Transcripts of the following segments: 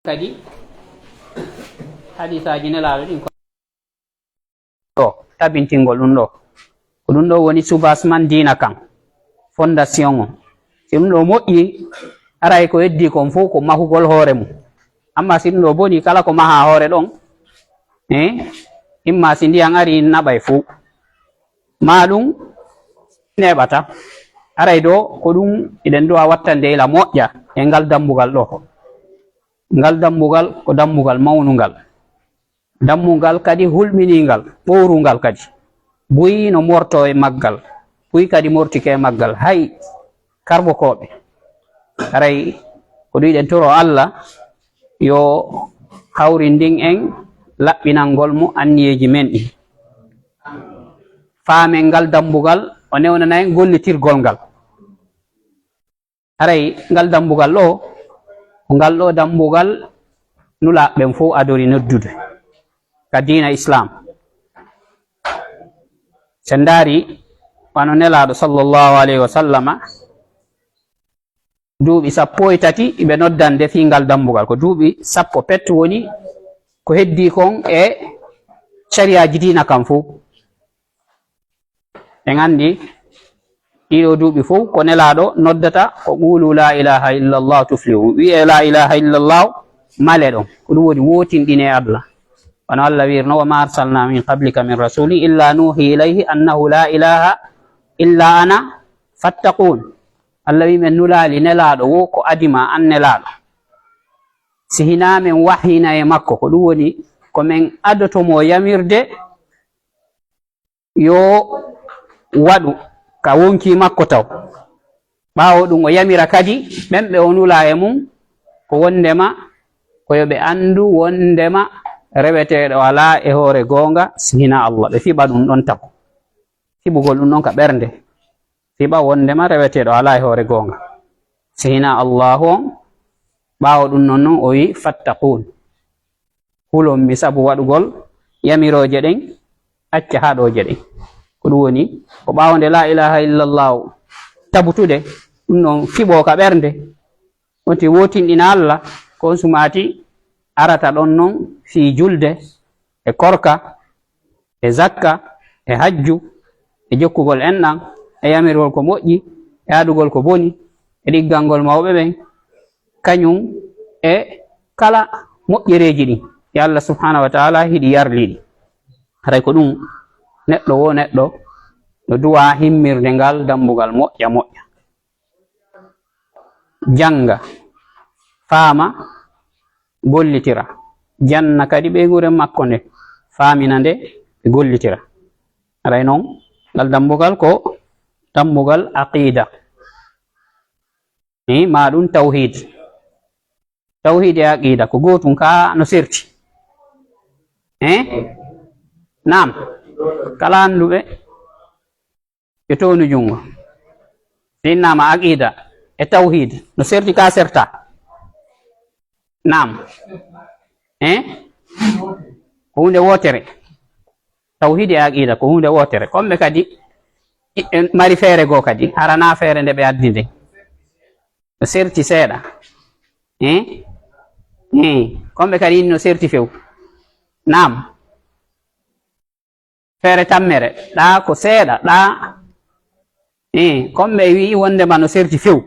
kadi hadisaji nelaɗo ɗin ɗo tabintingol ɗum ɗo ko ɗum ɗo woni soubassement dina kan fondation o si ɗum ɗo moƴƴi aray ko heddi kon fof ko mahugol hoore mum amma si ɗum ɗo boni kala ko maha hoore ɗon imma si ndiyan ari naɓay fuu ma ɗum neɓata aray ɗo ko ɗum eɗen duwa watta ndeyla moƴƴa e ngal dambugal ɗo ngal dambugal ko dambugal mawnugal dammugal kadi hulɓiningal ɓowrugal kadi buyi no morto e maggal buyi kadi mortike e maggal hay karbokoɓe aray ko ɗum eɗen toro Allah yo hawri ndin en laɓɓinalngol mo anniyeji men ɗi faamen ngal dambugal o newnana en gollitirgol ngal aray ngal dambugal ɗo ngal ɗo dambugal nulaɓɓen fof adori noddude ka dina islam sen daari wano nelaɗo sallllahu alayhi wa sallama duuɓi 13 ɓe noddande fi ngal dambugal ko duuɓi 10 petto woni ko heddi kon e sariyaji dina kam fof en andi ɗiɗo duuɓi fof ko nelaɗo noddata ko qulu la ilaha illallah tuflihu wi'e la ilaha illallah male ɗon ko ɗum woni wotinɗine Allah wono Allah wirno wa ma arsalna min qablika min rasuli illa nuhi ilayhi annahu la ilaha illa ana fattaqun Allah wi men nulali nelaɗo wo ko adima an nelaɗo si hina men wahina e makko ko ɗum woni ko men adotomo yamirde yo waɗu ka wonki makko taw ɓawo ɗum o yamira kadi ɓen ɓe o nula e mum ko wondema koyoɓe andu wondema reweteɗo ala e hoore gonga sihina Allah ɓe fiɓa ɗum ɗon taw fiɓugol ɗum ɗon ka ɓernde fiɓa wondema reweteɗo ala e hoore gonga sihina Allahu on ɓawo ɗum non noon o wi fattaqun hulon mi sabu waɗugol yamiroje ɗen acca haɗoje ɗen ko ɗum woni ko ɓawde la ilaha illallah tabutude ɗum ɗon fiɓo ka ɓernde wonti wotinɗina Allah kon sumati arata ɗon noon fi julde e korka e zakka e hajju e jokkugol enɗan e yamirgol ko moƴƴi e aɗugol ko boni e ɗiggalngol mawɓe ɓen kañum e kala moƴƴereji ɗin e Allah subhanahu wa taala hiɗi yarliɗi haray ko ɗum neɗɗo wo neɗɗo no duwa himmirde ngal dambugal moƴƴa moƴƴa janga faama gollitira janna kadi ɓeygure makko nde faamina nde ɓe gollitira aray noon ngal dambugal ko dambugal aqida ma ɗum tawhid e aqida ko gotum ka no serti nam kala anduɓe e townu jungo sinnama aqida e tawhid no serti ka serta nam ko hunde wotere tawhid e aqida ko hunde wotere komɓe kadi mari feere goo kadi harana feere nde ɓe addi nde no serti seeɗa komɓe kadi inni no serti few nam feere tammere ɗa ko seeɗa ɗa komɓe wi wondema no serti few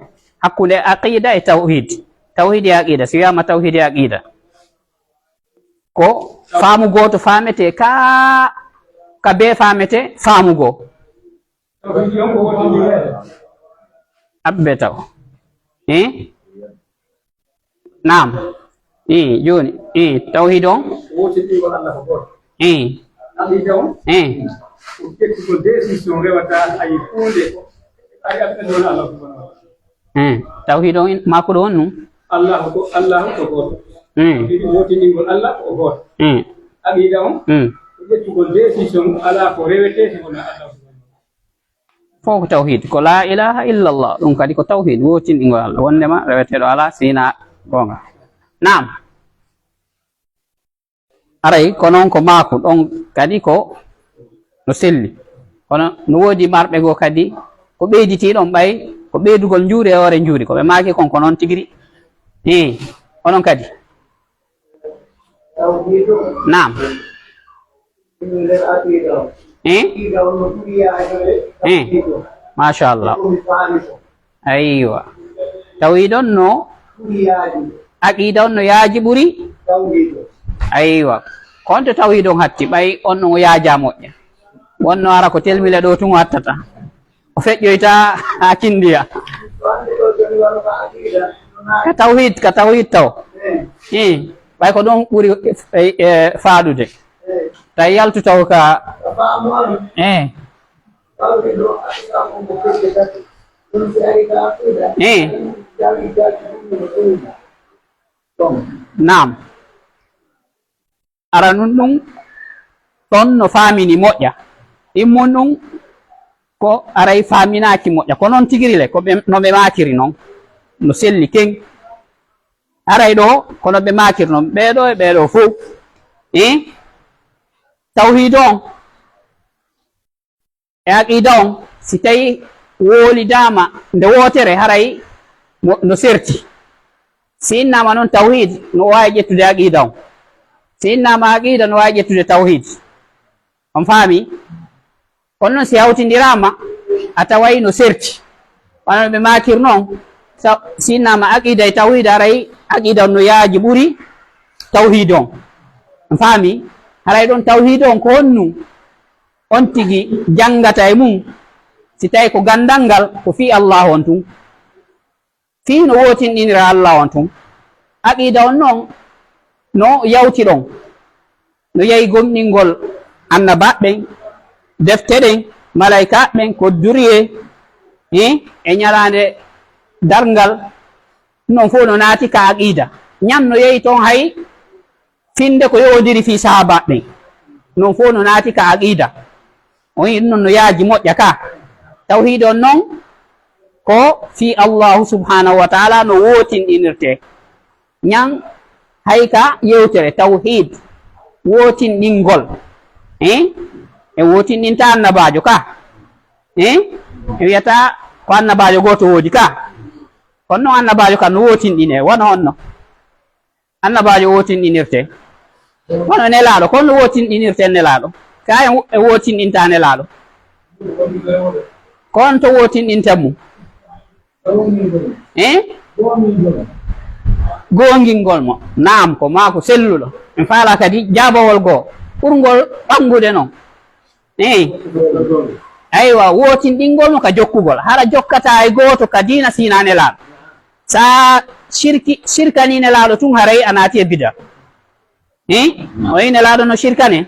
hakkude aqida e tawhid e aqida si wiyama tawhid e aqida ko faamu goto famete ka be famete faamugo abbe taw nam joni tawhid on tawhid on makko ɗo on num Allah ko goto wotiningol Allah ko goto aqida on ƴettugol décision ala ko rewete wona Allah fof ko tawhid ko la ilaha illallah ɗum kadi ko tawhid wotinɗingol Allah wondema reweteɗo ala sina gonga nam aray ko noon ko maako ɗon kadi ko no selli kono no woodi marɓe goo kadi ko ɓeyditi ɗon ɓay ko ɓeydugol njuuri e hoore njuuri ko ɓe maaki kon ko noon tigiri onon kadi Naam. Masha Allah. Aywa. Tawhid on no aqida on no yaaji ɓuri. Aywa. Konto tawhid on hatti ɓay on no yaaja moƴƴa. Wonno ara ko telmile ɗo tun wattata. O feƴƴoyta ha kindiya. Ka tawhid taw. Ɓay ko ɗon ɓuri faaɗude. Tawi yaltu taw ka Naam. Ara nun ɗum ɗon no faamini moƴƴa. Immon ɗum ko aray faaminaaki moƴƴa ko noon tigirile ko no ɓe maakiri noon no selli ken. Aray ɗo kono ɓe maakiri noon ɓeeɗo e ɓeeɗo fof tawhid on e aqida on si tawi woolidama nde wootere haray no serti. Si innama noon tawhid no wawi ƴettude aqida on, si innama aqida no wawi ƴettude tawhid. On faami? Kono noon si hawtindirama a tawayi no serti wano ɓe makir noon. Si innama aqida e tawhid aray aqida on no yaaji ɓuri tawhid on. On faami? Haray ɗon tawhid on ko honnu on tigi jangata e mum si tawi ko gandal ngal ko fi Allah on tun, fi no wotinɗinira Allah on tun. Aqida on noon no yawti ɗon no yehi gomɗingol annabaɓen, defte ɗen, malaika ɓen, ko duriye e ñalande darngal non fof no naati ka aqida. Ñam no yehi toon hay finde ko yowodiri fi sahaba ɓen non fof no naati ka aqida. On yi noon no yaaji moƴƴa ka. Tawhid on noon ko fi Allahu subhanahu wa ta'ala no wotinɗinirte. Ñan hay ka yewtere tawhid wotinɗingol e wotinɗinta annabajo ka e wiyata ko annabajo goto woodi ka. Kono noon annabajo kam no wotinɗine wona honno annabajo wotinɗinirte. Wono nelaɗo kono no wotinɗinirte nelaɗo ka e wotinɗinta nelaɗo kon to wotinɗinta mum gongingol mo. Naam, ko ma ko selluɗo en faala kadi jabawol goo ɓurgol ɓangude noon aywa wotinɗingol mo ka jokkugol hara jokkata e goto ka dina sina nelaɗo. Sa shirkani nelaɗo tun haray a naati e bida o yi nelaɗo no shirkane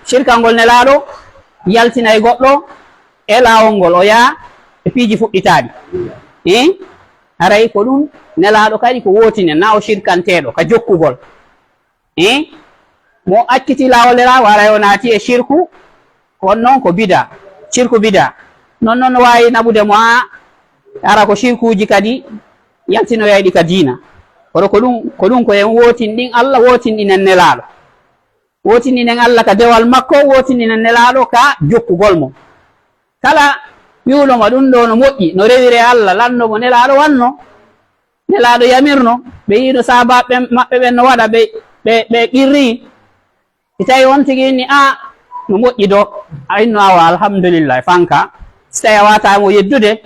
shirka ngol nelaɗo yaltina e goɗɗo e laawol ngol o yaa e piiji fuɗɗitaɗi haray ko ɗum nelaɗo kadi ko wotine na o shirkanteɗo ka jokkugol mo acciti laawol nelaɗo haray o naati e shirku on noon ko bida shirku bida non noon no wawi naɓude mo ara ko shirkuji kadi yaltinoyayɗi ka diina. Kono ko ɗum ko en wotinɗin Allah wotinɗinen nelaɗo, wotinɗinen Allah ka dewal makko, wotinɗinen nelaɗo ka jokkugol mo. Kala wiwɗoma ɗum ɗo no moƴƴi no rewire Allah lannomo nelaɗo wanno, nelaɗo yamirno. Ɓe yiino sahabaɓe maɓɓe ɓen no waɗa ɓe qirri. Si tawi on tigi inni no moƴƴi do a inno awa alhamdulillah fanka. Si tawi a watamo yeddude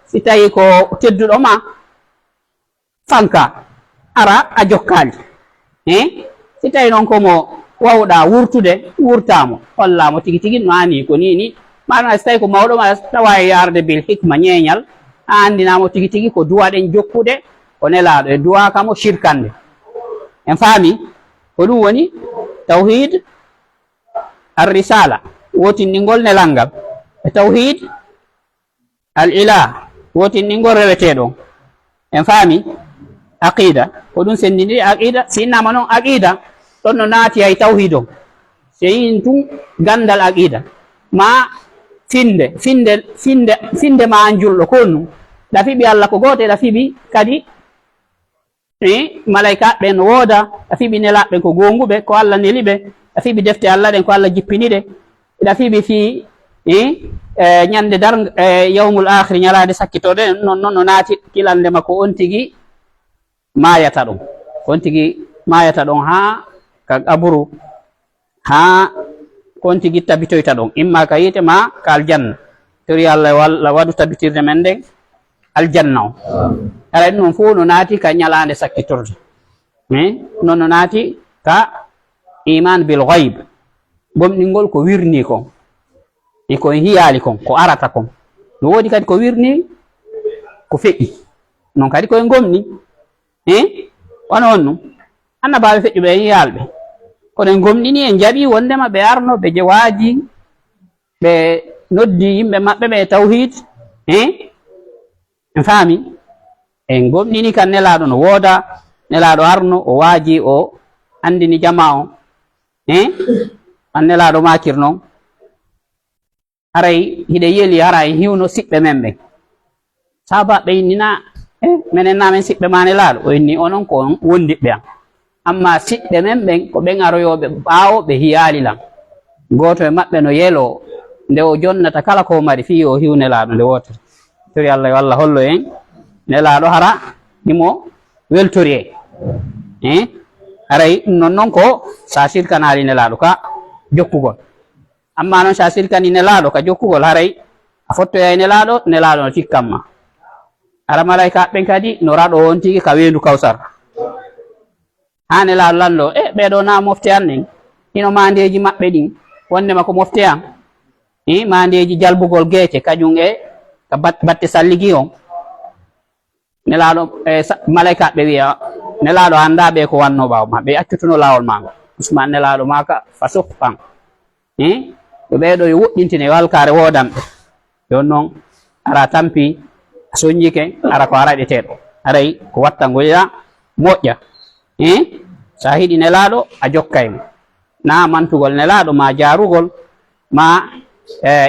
si tawi ko tedduɗo ma fanka ara a jokkali si tawi noon komo wawɗa wurtude wurtamo hollamo tigi tigi no hani ko nini maɗum si tawi ko mawɗo ma tawa e yarde bil hikma ñeñal a andinamo tigi tigi ko duwaɗen jokkude ko nelaɗo e duwakamo shirkande. En faami ko ɗum woni tawhid ar risala wotinɗingol nelal ngal e tawhid al ilah wotinɗingol reweteɗon. En faami aqida ko ɗum sendindiri aqida. Si innama noon aqida ɗon no naati hay tawhid on so yin tun gandal aqida ma finde ma an julɗo konnu ɗafiɓi Allah ko goto ɗafiɓi kadi malaika ɓen wooda ɗafiɓi nelaɓɓe ko gonguɓe ko Allah neliɓe ɗafiɓi defte Allah ɗen ko Allah jippiniɗe ɗafiɓi fi ñande yawmul akhir ñalade sakkitoɗe non noon no naati kilandema ko on tigi mayata ɗum, ko on tigi mayata ɗon ha ka qaburu ha konti gi tabbitoyta ɗon imma ka yite ma ka aljanna tori Allah walla waɗu tabbitirde men nden aljanna o ara ɗum fuu no naati ka ñalande sakkitorde non no naati ka iman bil ghaib gomɗingol ko wirni kon e ko hiyali kon ko arata kon no woodi kadi ko wirni ko feƴƴi non kadi koye gomni wono on ɗum annabaɓe feƴƴuɓe e yiyalɓe kono en gomɗini en jaɓi wondema ɓe arno ɓe waaji ɓe noddi yimɓe maɓɓe ɓe tawhid en faami en gomɗini kan nelaɗo no wooda nelaɗo arno o waaji o andini jama o an nelaɗo makir noon haray hiɗe yeli hara e hiwno siɓɓe men ɓen sabaɓe innina minen namen siɓɓe ma nelaɗo o inni onon ko on wondiɓɓe am amma siɓɓe men ɓen ko ɓen aroyoɓe ɓaawo ɓe hiyalilan goto e maɓɓe no yelo nde o jonnata kala ko mari fi o hiw nelaɗo nde wotere tori Allah yo Allah hollo en nelaɗo hara himo weltori haray ɗum noon ko sa sirkanali nelaɗo ka jokkugol amma noon sa sirkani nelaɗo ka jokkugol haray a fottoya e nelaɗo no cikkanma ara malaika ɓen kadi no raɗo on tigi ka wendu kawsar ha nelaɗo lando ɓeɗo na mofte an nen hino mandeji maɓɓe ɗin wondema ko mofte an mandeji jalbugol gueece kañum ka batte salligi on nelaɗo malaika ɓe wiya nelaɗo anda ɓe ko wanno ɓawo ma ɓe accutuno lawol mago usman nelaɗo maka fasuk pan to ɓeɗo yo woɗɗintine walkare wodanɓe yon noon ara tampi a soñjike ara ko araɗeteɗo aray ko watta ngoya moƴƴa sa hiɗi nelaɗo a jokkaymo na mantugol nelaɗo ma jarugol ma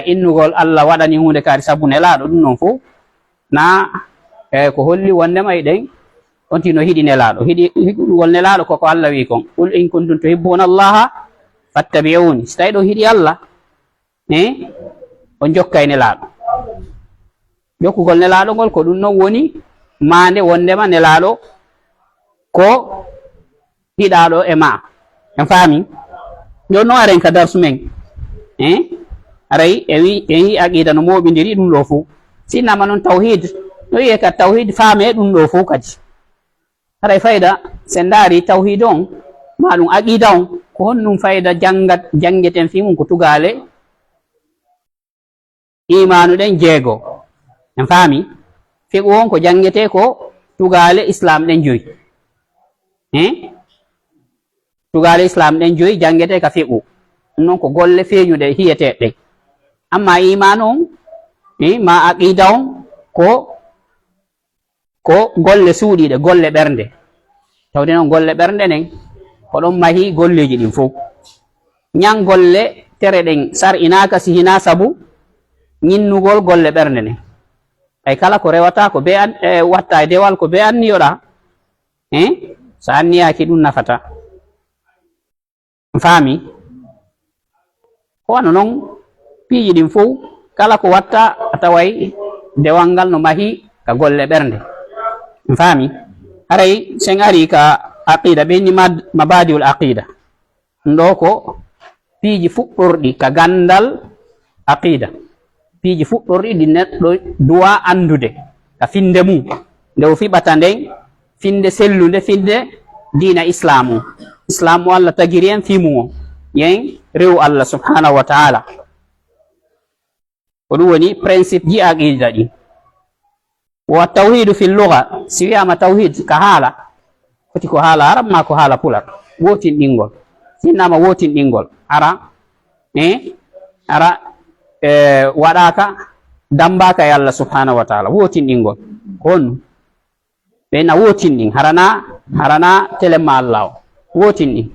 innugol Allah waɗani hunde kadi saabu nelaɗo ɗum noon fo na ko holli wondema eɗen on tino hiɗi nelaɗo hiɗugol nelaɗo koko Allah wi kon qul in kuntum tuhibbuna allaha fattabi'uni so tawi ɗo hiɗi Allah on jokkay nelaɗo jokkugol nelaɗo ngol ko ɗum noon woni mande wondema nelaɗo ko hiɗaɗo e ma en faami joni noon aren ka darsu men aray en yi aqida no moɓidiri ɗum ɗo fo sinnama noon tawhid no wiye ka tawhid faame ɗum ɗo fo kadi haray fayda sen daari tawhid on ma ɗum aqida on ko honnum fayda jangeten fi mum ko tugale imanu ɗen jeego en faami fiqu on ko jangete ko tugale islam ɗen joyi tugale islam ɗen joyi jangete ka fiqu non ko golle feeñuɗe hiyeteɗe amma iman on ma aqida on ko golle suuɗiɗe golle ɓernde tawde noon golle ɓernde nden ko ɗon mahi golleji ɗin fof ñan golle tere ɗen sar'inaka sihina sabu ñinnugol golle ɓernde nden ay kala ko rewata ko be watta e dewal ko be anniyoɗa so anniyaki ɗum nafata faami ko wano noon piiji ɗin fof kala ko watta a taway dewal ngal no mahi ka golle ɓernde faami haray sen ari ka aqida ɓenni mabadiul aqida ɗum ɗo ko piiji fuɗɗorɗi ka gandal aqida piiji fuɗɗorɗi ɗi neɗɗo duwa andude ka finde mum nde o fiɓata nden finde sellude finde dina islamu Allah tagiri en fimu o yen rew Allah subhanahu wa ta'ala ko ɗum woni principe ji aqida ɗi wa tawhidu fil lugha si wiyama tawhid ka haala foti ko haala arab ma ko haala pular wotinɗingol sinnama wotinɗingol ara waɗaka dambaka e Allah subhanahu wa ta'ala wotinɗingol ko honno ɓena wotinɗin harana telemma Allah o wotinɗin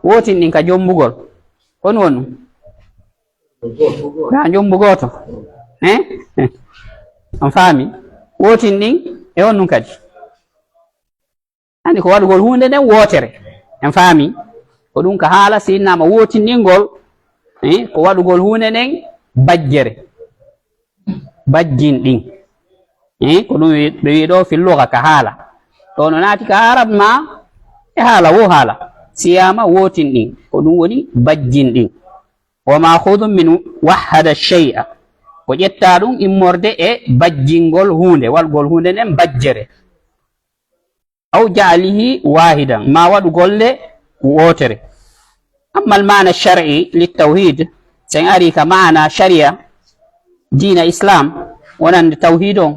wotinɗin ka jombugol hono wonu ka jombu goto on faami wotinɗin e on ɗum kadi andi ko waɗugol hunde nden wotere en faami ko ɗum ka haala sinnama wotinɗingol ko waɗugol hunde nden bajjere bajjinɗin ko ɗum ɓe wi ɗo fil lugha ka haala ɗo no naati ka arab ma e haala wo haala siyama wotin ɗin ko ɗum woni bajjin ɗin wa mahudum min wahhada shay'a ko ƴetta ɗum immorde e bajjingol hunde walgol hunde nden bajjere aw jaalihi wahidan ma waɗu golle wotere amma almana shar'i littawhid sen ari ka mana sharia dina islam wonande tawhid on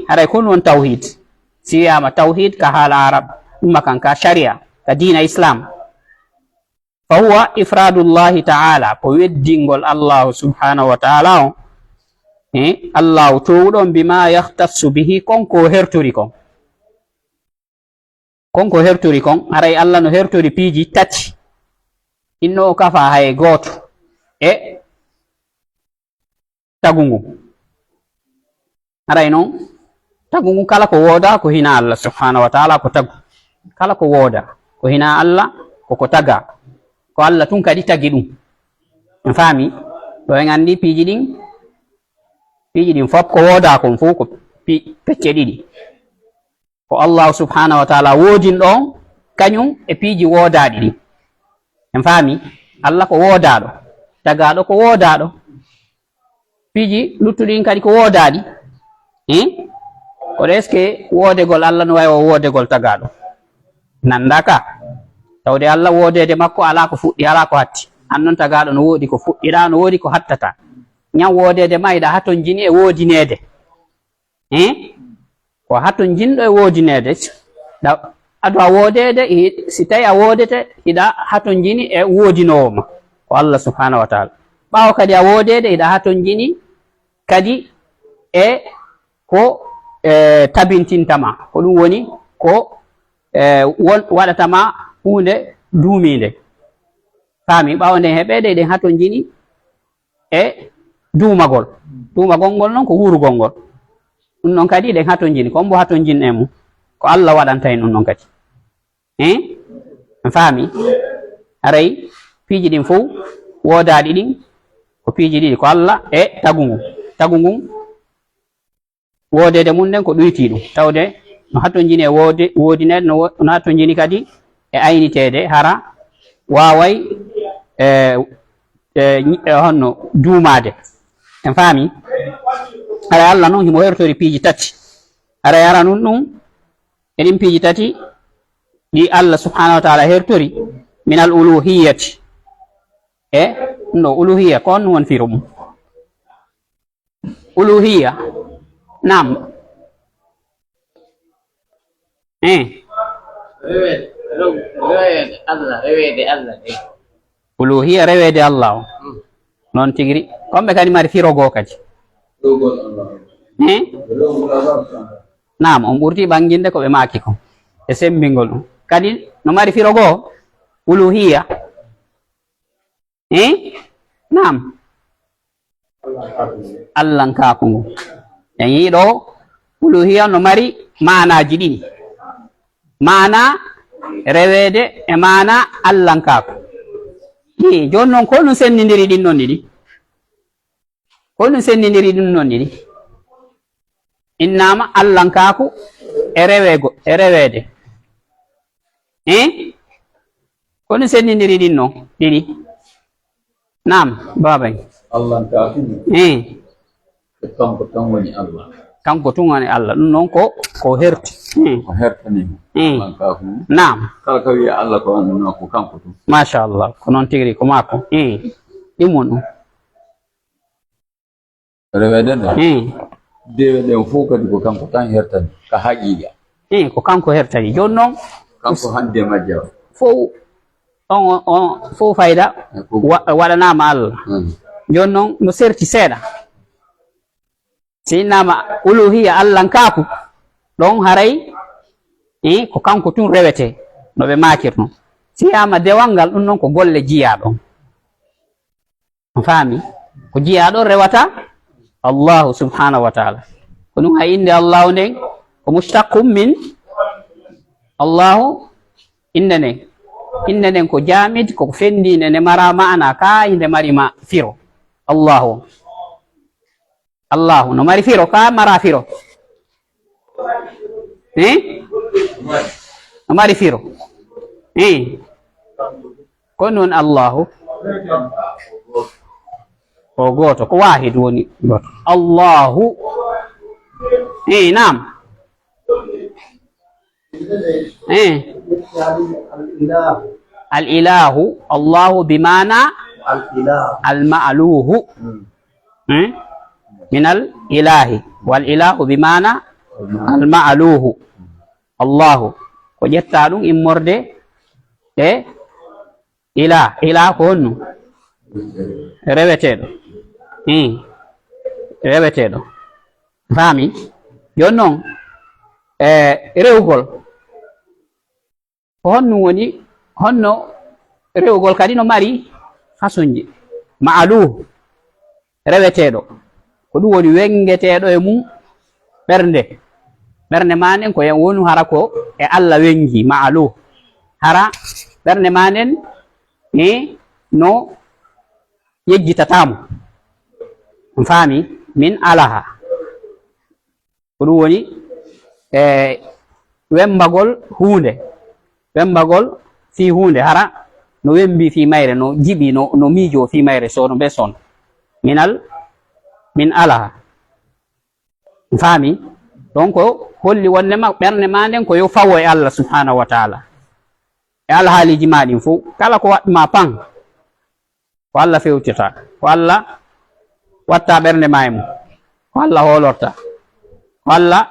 haray kon won tawhid siyama tawhid ka haala arab ɗumma kan ka sharia ka dina islam fa huwa ifradullahi ta'ala ko weddingol allahu subhanahu wa ta'ala o allahu towɗon bima yahtassu bihi konko hertori kon konko hertori kon haray allah no hertori piiji tati inno o kafa hay gooto e tagungu haray noon tagungu kala ko wooda ko hina allah subhanahu wa ta'ala ko tagu kala ko wooda ko hina allah koko taga ko allah tun kadi tagi ɗum en faami ɗo en anndi piiji ɗin fof ko wooda kon fuu ko pecce ɗiɗi ko allahu subhanahu wa ta'ala woodin ɗon kañum e piiji woodaɗi ɗi en faami allah ko woodaɗo tagaɗo ko woodaɗo piiji luttuɗin kadi ko woodaɗi koɗo est ce que woodegol allah no wawi o woodegol tagaɗo nanda ka tawde allah woodede makko ala ko fuɗɗi ala ko hatti hannon tagaɗo no woodi ko fuɗɗiɗa no woodi ko hattata ñam woodede ma iɗa haton jini e woodinede ko haton jinɗo e woodinede adu a woodede si tawi a woodete iɗa haton jini e woodinowoma ko allah subhanahu wa ta'ala ɓawo kadi a woodede iɗa haton jini kadi e ko tabintintama ko ɗum woni ko waɗatama hunde duuminde faami ɓawo nden heɓede eɗen haton jini e duumagol ngol noon ko wurugol ngol ɗum noon kadi eɗen haton jini kon bo haton jin en mum ko allah waɗanta en ɗum noon kadi en faami aray piiji ɗin fof woodaɗi ɗin ko piiji ɗiɗi ko allah e tagu ngun woodede mum nden ko ɗoyti ɗum tawde no haton jini e woodinede no haton jini kadi e aynitede hara waway honno duumade en faami aray allah noon himo hertori piiji tati aray ara nun ɗum eɗin piiji tati ɗi allah subhanahu wa ta'ala hertori min al uluhiyati e no uluhiya ko on won firo mum uluhiya nam uluhiya rewede allah o noon tigiri komɓe kadi mari firogo kadi nam on ɓurti ɓanginde ko ɓe maaki ko e sembingol ɗum kadi no mari firogo uluhiya nam allahnkaku ngu en yiɗo uluhiya no mari manaji ɗiɗi mana rewede e mana allahnkaku joni noon ko ɗum sennidiri ɗin noon ɗiɗi ko ɗum sennidiri ɗum noon ɗiɗi innama allahnkaku e rewede ko ɗum sennidiri ɗin noon ɗiɗi nam babay allahnkaku kanko tan woni allah kanko tun woni allah ɗum noon ko herti ko hertanimo allahnkaku nam kala ka wiya allah ko anduna ko kanko tun machallah ko noon tigiri ko maako ɗimmon ɗum rewede nde dewe ɗen fof kadi ko kanko tan hertani ka haqiqa ko kanko hertani joni noon kanko hande majja fof on fof fayda waɗanama allah joni noon no serti seeɗa si innama uluhiya allahnkaku ɗon haray ko kanko tun rewete no ɓe makirno si yama dewal ngal ɗum noon ko golle jiyaɗon on faami ko jiyaɗon rewata allahu subhanahu wa ta'ala ko ɗum hay inde allahu nden ko mustaqum min allahu inde nden ko jamid koko fendinde nde mara ma'ana ka inde mari ma firo allahu no mari firo ka mara firo o mari firo ko noon allahu o gooto ko wahid woni gooto allahu nam al ilahu allahu bimana al ma'luhu min al ilahi wal ilahu bimana al ma'luhu allahu ko ƴetta ɗum immorde e ila ko honno reweteɗo reweteɗo faami joni noon rewgol ko honno woni honno rewgol kadi no mari hasoñje ma'aluhu reweteɗo ko ɗum woni wengeteɗo e mum ɓernde manen ko wonu hara ko e Allah wengi ma'aluhu hara ɓernde manen no yejjitatamo on faami min alaha ko ɗum woni wembagol hunde wembagol fi hunde hara no wembi fi mayre no jiɓi no miijo fi mayre sono be son min alaha on faami donc holli wonnema ɓernde ma nden ko yo fawo e Allah subhanahu wa taala e alhaaliji ma ɗin fo kala ko waɗɗuma pan ko Allah fewtita ko Allah watta ɓernde ma e mum ko Allah holorta ko Allah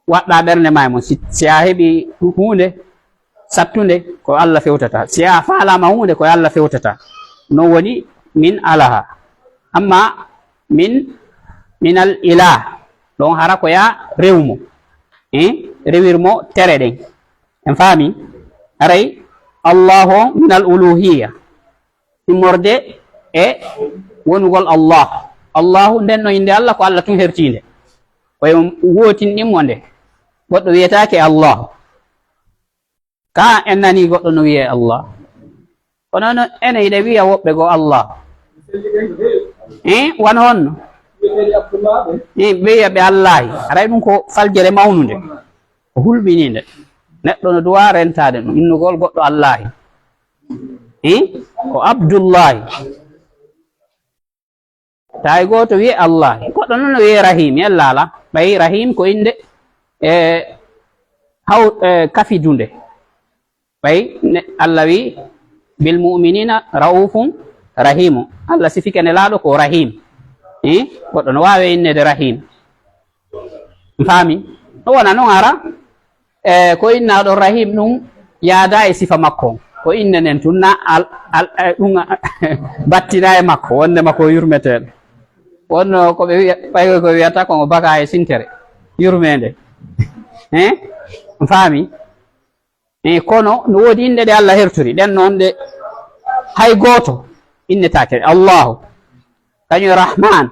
waɗɗa ɓernde ma e mum si a heeɓi hunde sattunde ko Allah fewtata si a faalama hunde ko Allah fewtata non woni min alaha amma min al ilah ɗon hara ko ya rewmo rewirmo tere ɗen en faami aray allahu min al uluhiya immorde e wonugol allahu nden no inde Allah ko Allah tun hertinde koye wotinɗinmo nde goɗɗo wiyetake Allah ka en nani goɗɗo no wiye Allah kono ene yiɗe wiya woɓɓe go Allah wan honno ɓeyiya ɓe allahi aray ɗum ko faljere mawnude ko hulɓininde neɗɗo no duwa rentade ɗum innugol goɗɗo allahi ko abdullahi tawi goto wiye allahi goɗɗo noon no wiye rahim yellala ɓayi rahim ko inde kafidunde ɓayi Allah wi bil mu'minina raufum rahimu Allah sifike ne laaɗo ko rahim goɗɗo no wawi innede rahim faami ɗo wona noon ara ko innaɗo rahim ɗum yaada e sifa makko ko inne nen tun na ɗum battina e makko wonde makko yurmeteɗo wonno koɓe ɓay ko wiyata komo baka e sintere yurmede faami kono no woodi inde ɗe Allah hertori ɗen noon ɗe hay goto innetake Allahu kañum rahman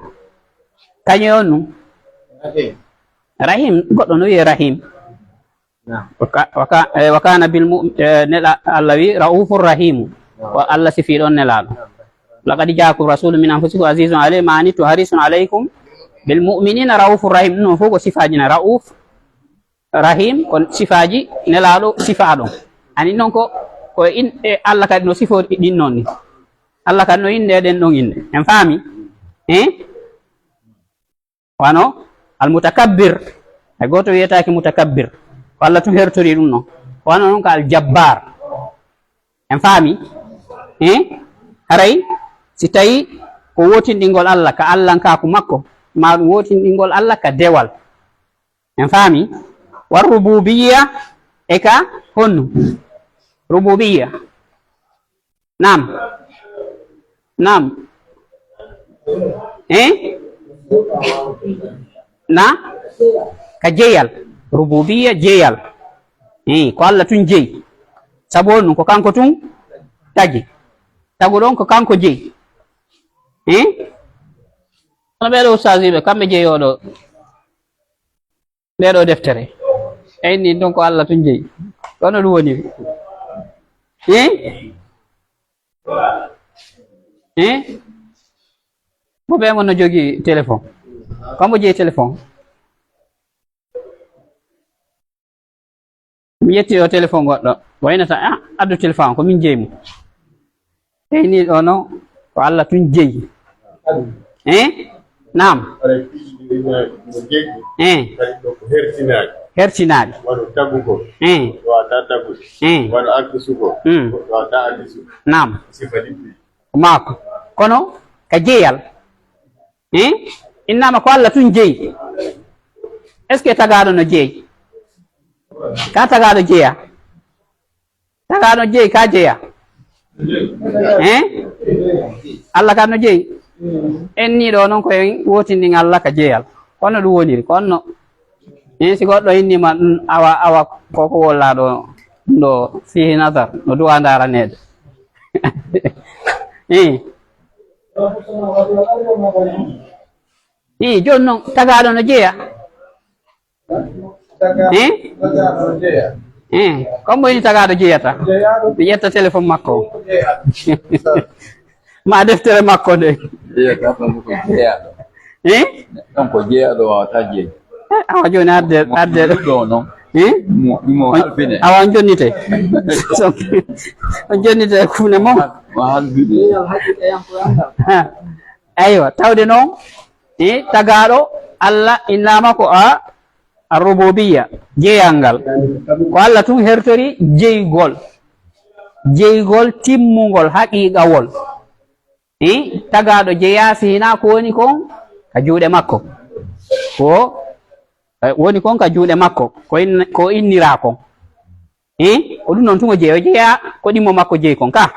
kañum on num rahim goɗɗo no wiye rahim wa kana bil neɗa Allah wi raufur rahimu ko Allah sifi ɗon nelaɗo laqad jaakum rasulun min anfusikum azizun alayhi ma anittum harisun alaykum bil mu'minina raufur rahim ɗum noon fof ko sifaji na rauf rahim ko sifaji nelaɗo sifa ɗon ani noon ko Allah kadi no sifo ɗin noon ni Allah kadi no inde ɗen ɗon inde en faami wano almutakabbir hay goto wiyetake mutakabbir ko Allah tun hertori ɗum noon wano noon ko aljabbar en faami haray si tawi ko wotinɗingol Allah ka Allahnkaku makko ma ɗum wotinɗingol Allah ka dewal en faami war rububiya e ka honno rububiya nam na ka jeyal rububiya jeyal ko Allah tun jeyi sabu on ɗum ko kanko tun tagi tagu ɗon ko kanko jeyi ono ɓeɗo ustasiɓe kamɓe jeyoɗo ndeɗo deftere eyni ɗon ko Allah tun jeyi kono ɗum woni mo ɓe mon no jogui téléphone kombo jeeyi téléphone mi yetti o téléphone goɗɗo waynata addu téléphone ko min jeeyi mo eyni ɗo noon ko Allah tun jeeyi nam hertinaɗi nam maako kono ka jeeyal innama ko Allah tun jeeyi est ce que tagaɗo no jeeyi ka tagaɗo jeeya tagaɗo jeeyi ka jeeya Allah ka no jeeyi en ni ɗo noon koye wotindin Allah ka jeeyal kono ɗum woniri konno si goɗɗo innima ɗum awa koko wollaɗo ɗo fihi nadar no duwa daranede joni noon tagaɗo no jeeya comme boyni tagaɗo jeeyata mi ƴetta téléphone makko ma deftere makko nde ko jeeyaɗo wawata jeeyi awa joni arde ɗo noon imo halfine awa on jonnite on jonnite kufne moom aywa tawde noon tagaɗo Allah innama ko a rububiya jeeyal ngal ko Allah tun hertori jeygol timmugol haqiqawol tagaɗo jeeyasi hina ko woni kon ka juuɗe makko ko woni kon ka juuɗe makko ko innira kon ko ɗum noon tun o jeeyo jeeya ko ɗimmo makko jeeyi kon ka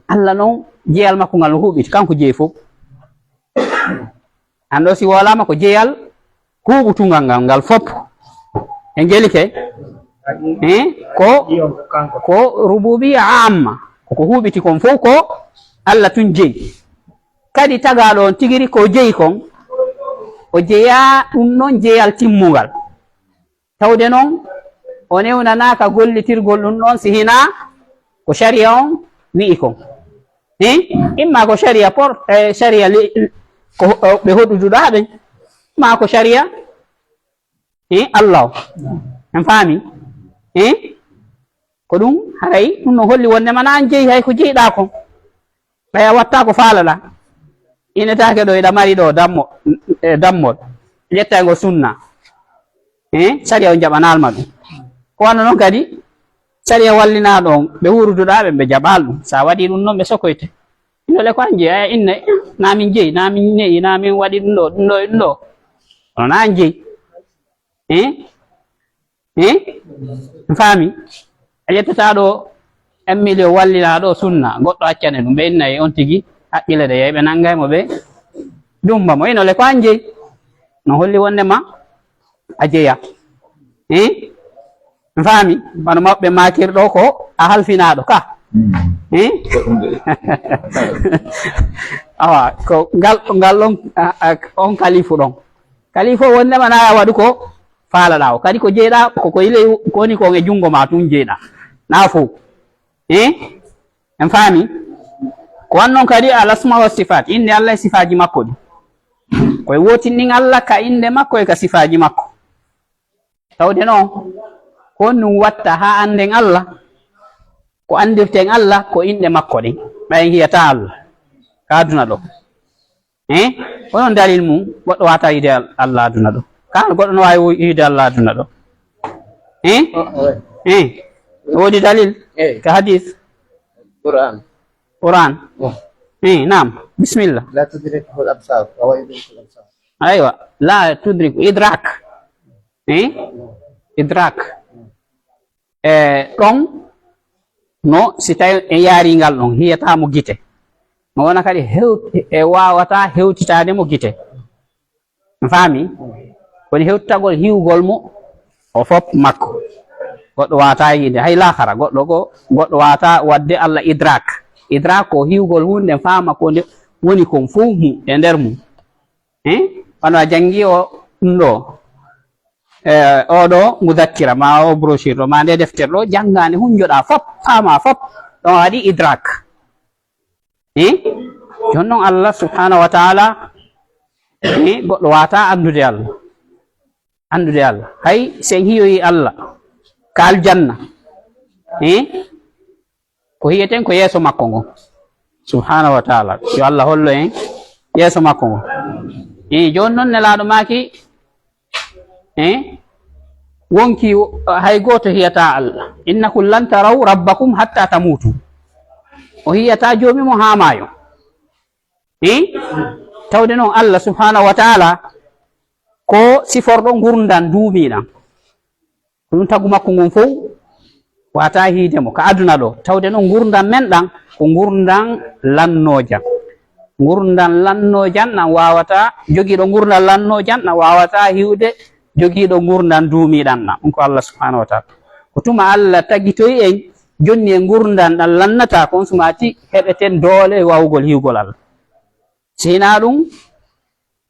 Allah noon jeeyal makko ngal no huuɓiti kanko jeeyi fof an ɗo si wolama ko jeeyal huuɓutungal ngal fopp e gelike ko rububiya amma koko huuɓiti kon fof ko Allah tun jeeyi kadi tagaɗo on tigiri ko jeeyi kon o jeeya ɗum noon jeeyal timmugal tawde noon o newnanaka gollitirgol ɗum ɗon si hina ko sharia on wi'i kon imma ko sharia sharia ko ɓe hoɗuduɗa ɓen ma ko sharia Allah en faami ko ɗum haray ɗum no holli wondema na an jeeyi hay ko jeeyiɗa kon ɓaya watta ko faalaɗa inetake ɗo eɗa mari ɗo dammol ƴettaygo sunna sharia o jaɓanalma ɗum ko wanno noon kadi sharia wallina ɗon ɓe wuruduɗa ɓe ɓe jaɓal ɗum sa waɗi ɗum noon ɓe sokoyte inole ko an jeeyi aya inna namin jeeyi namin neyi namin waɗi ɗum ɗo ɗum ɗo e ɗum ɗo ono na an jeeyi faami a ƴettata ɗo 1 million wallina ɗo sunna goɗɗo accane ɗum ɓe innayi on tigui haqqille de yeyi ɓe nanggaymo ɓe dumbamo inole ko an jeeyi no holli wondema a jeeya faami wano maɓɓe makirɗo ko a halfinaɗo ka awa ko ngal ɗon on kalifu ɗon kalifu wondema na waɗu ko faalaɗa o kadi ko jeeɗa koko yile ko woni kon e jungo ma tun jeeɗa na fo en faami ko wannon kadi alasma wa sifat inde Allah e sifaji makko ɗi koye wotinɗin Allah ka inde makko e ka sifaji makko tawde noon ko ɗum watta ha anden Allah ko andirten Allah ko inde makko ɗin ɓayen hiyata Allah ka aduna ɗo onon dalil mum goɗɗo wata yide Allah aduna ɗo ka goɗɗo no wawi yide Allah aduna ɗo woodi dalil ka hadith Quran نعم بسم الله لا تدركه الأبصار وهو يدرك الأبصار أيوة لا تدرك إدراك إدراك ɗon no si tawi e yaaringal ɗon hiyatamo gite no wona kadi wawata hewtitade mo gite faami woni hewtitagol hiwgol mo o fop makko goɗɗo wata yide hay lahara goɗɗo wata wadde Allah idrak ko hiwgol hunde faama ko nde woni kon fof mu e nder mum wano a jangi o ɗum ɗo oɗo mudakkira ma o brochure ɗo ma nde deftere ɗo janngane hunjoɗa fop faama fop ɗon waɗi idrak jon noon Allah subhanahu wa taala goɗɗo wata andude Allah hay sen hiyoyi Allah ka aljanna ko hiyeten ko yeeso makko ngon subhanahu wa taala yo Allah hollo en yeeso makko ngon joni noon nelaɗo maki wonki hay goto hiyata Allah innakum lan taraw rabbakum hatta tamutu o hiyata jomimo ha mayo tawde noon Allah subhanahu wa taala ko siforɗo gurdan duumiɗan ɗum tagu makko ngon fof wata hiidemo ko aduna ɗo tawde noon gurdan men ɗan ko gurdan lannojan ɗan wawata jogiiɗo gurdan lannojan ɗan wawata hiwde jogiiɗo gurdan duumiɗan ɗan ɗum ko Allah subhanahu wa taala ko tuma Allah tagitoyi en jonni e gurdan ɗan lannata kon sumati heɓeten doole wawugol hiwgol Allah sina ɗum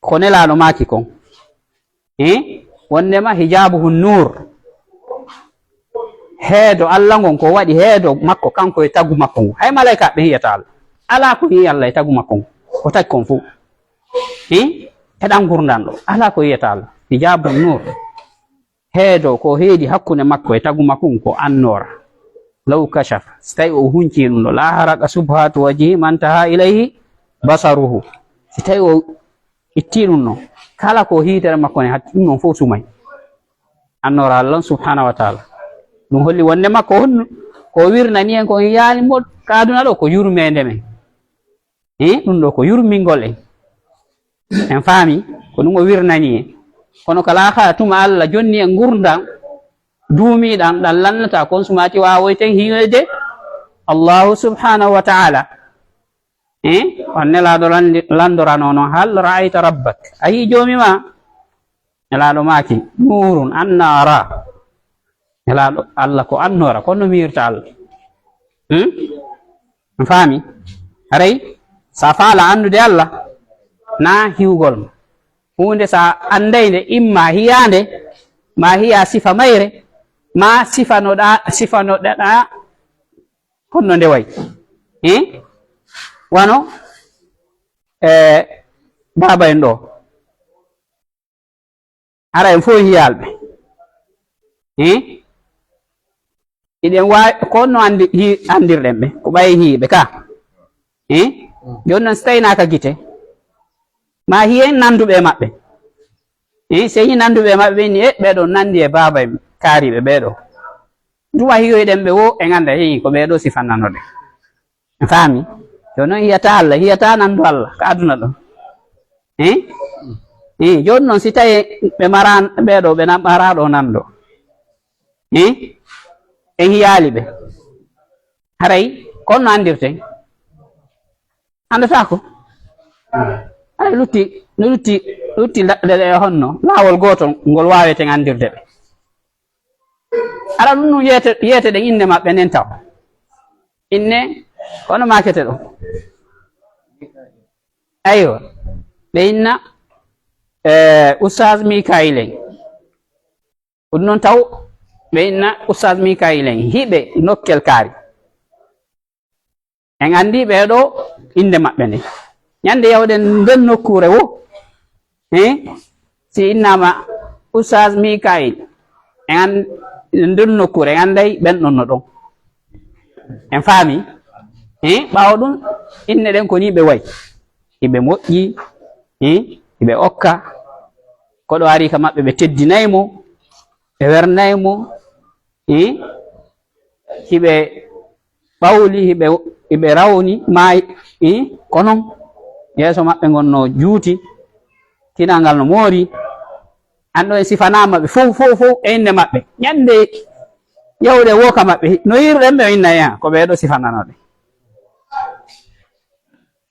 ko nelaɗo maki kon wondema hijabuhu nur heedo Allah ngon ko waɗi heedo makko kanko e tagu makko ngon hay malaika ɓe hiyata Allah ala ko yi Allah e tagu makko ngon ko tagi kon fof heɗan gurdan ɗo ala ko yiyata Allah hijabu nur heedo ko heedi hakkunde makko e tagu makko ngon ko annora law kashafa so tawi o hunci ɗum ɗo la haraka subhatu wajhi man taha ilayhi basaruhu si tawi o itti ɗum noon kala ko hiitere makko ne hatti ɗum noon fof sumay annora Allah subhanahu wa taala ɗum holli wonde makko ko wirnani en ko yaalimo kaaduna ɗo ko yurmede men ɗum ɗo ko yurmingol en faami ko ɗum o wirnani en kono kala ha tuma Allah jonni en gurdam duumiɗan ɗan lannata kon sumati wawoyten hiwede Allahu subhanahu wa taala on nelaɗo landorano noon hal ra'ayta rabbak ayi jomima nelaɗo maki nurun annara nelaɗo Allah ko annora kono mirta Allah faami haray sa faala andude Allah na hiwgol hunde sa andayde imma hiyande ma hiya sifa mayre ma sifanoɗaɗa honno nde way wano baba en ɗo ara en fof hiyalɓe iɗen wawi konno andirɗen ɓe ko ɓayi hiiɓe ka joni noon so tawinaka guite ma hiyen nanduɓe maɓɓe so yi nanduɓe maɓɓe ɓe ni ɓeɗo nandi e baba en kaariɓe ɓeɗo duwa hiyoyɗen ɓe wo e ganda ko ɓeɗo sifannanoɗe en faami joni noon hiyata Allah hiyata nandu Allah ko aduna ɗo joni noon si tawi ɓe mara ɓeɗo ɓe maraɗo nando en hiyali ɓe haray konno andirten andata ko ay lutti ɗeɗe honno laawol gotol ngol waweten andirde ɓe ara ɗum ɗum yiyete ɗen inde maɓɓe nen taw inne hono makete ɗo aywa ɓe inna Oustaz Mikail en ɗum noon taw ɓe inna Oustaz Mikail en hiɓe nokkel kaari en andi ɓeɗo inde maɓɓe nde ñande yawɗen nden nokkure wo si innama Oustaz Mikail en nden nokkure en anday ɓen ɗon no ɗon en faami ɓawo ɗum inne ɗen ko ni ɓe wayi hiɓe moƴƴi hiɓe okka koɗo ari ka maɓɓe ɓe teddinaymo ɓe wernaymo hiɓe ɓawli hiɓe rawni maayi ko noon yeeso maɓɓe gonno juuti kinal ngal no moori anɗo en sifanama ɓe fof e inde maɓɓe ñande yawde woka maɓɓe no yirɗen ɓe o inna hen ko ɓeɗo sifananoɗe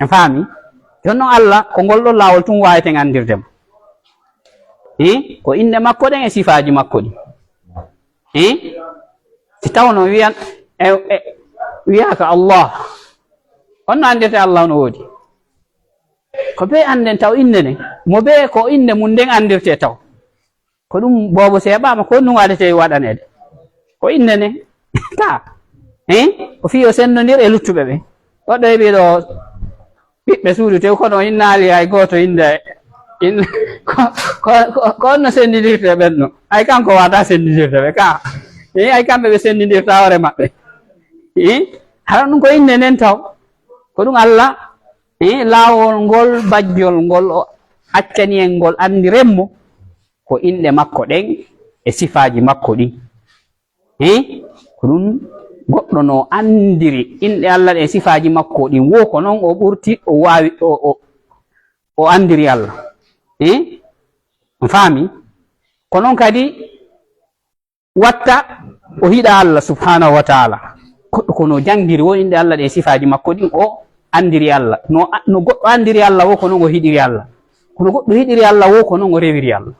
en faami jon noon Allah ko ngol ɗo laawol tum waweten andirdemo ko inde makko ɗen e sifaji makko ɗi si tawno wiyaka Allah honno andirte Allah no woodi ko be anden taw inde nden mo be ko inde mum nden andirte taw ko ɗum bobo seeɓama ko ɗum waɗete waɗanede ko inde nden ta ko fiyo sennodir e luttuɓe ɓe goɗɗo heeɓi ɗo ɓiɓɓe suudu tew kono innali hay goto inde in ko no sendidirte ɓenno ay kanko wata sendidirte ɓe ka ay kamɓe ɓe sendidirta hoore maɓɓe hara ɗum ko inde nden taw ko ɗum Allah laawol ngol bajjol ngol o accani en ngol andirenmo ko inɗe makko ɗen e sifaji makko ɗi ko ɗum goɗɗo no andiri inɗe Allah ɗe sifaji makko ɗin wo ko noon o ɓurti o wawi o andiri Allah faami ko noon kadi watta o hiɗa Allah subhanahu wa taala goɗɗo kono jangdiri wo inɗe Allah ɗe sifaji makko ɗin o andiri Allah no goɗɗo andiri Allah wo ko noon o hiɗiri Allah kono goɗɗo hiɗiri Allah wo ko noon o rewiri Allah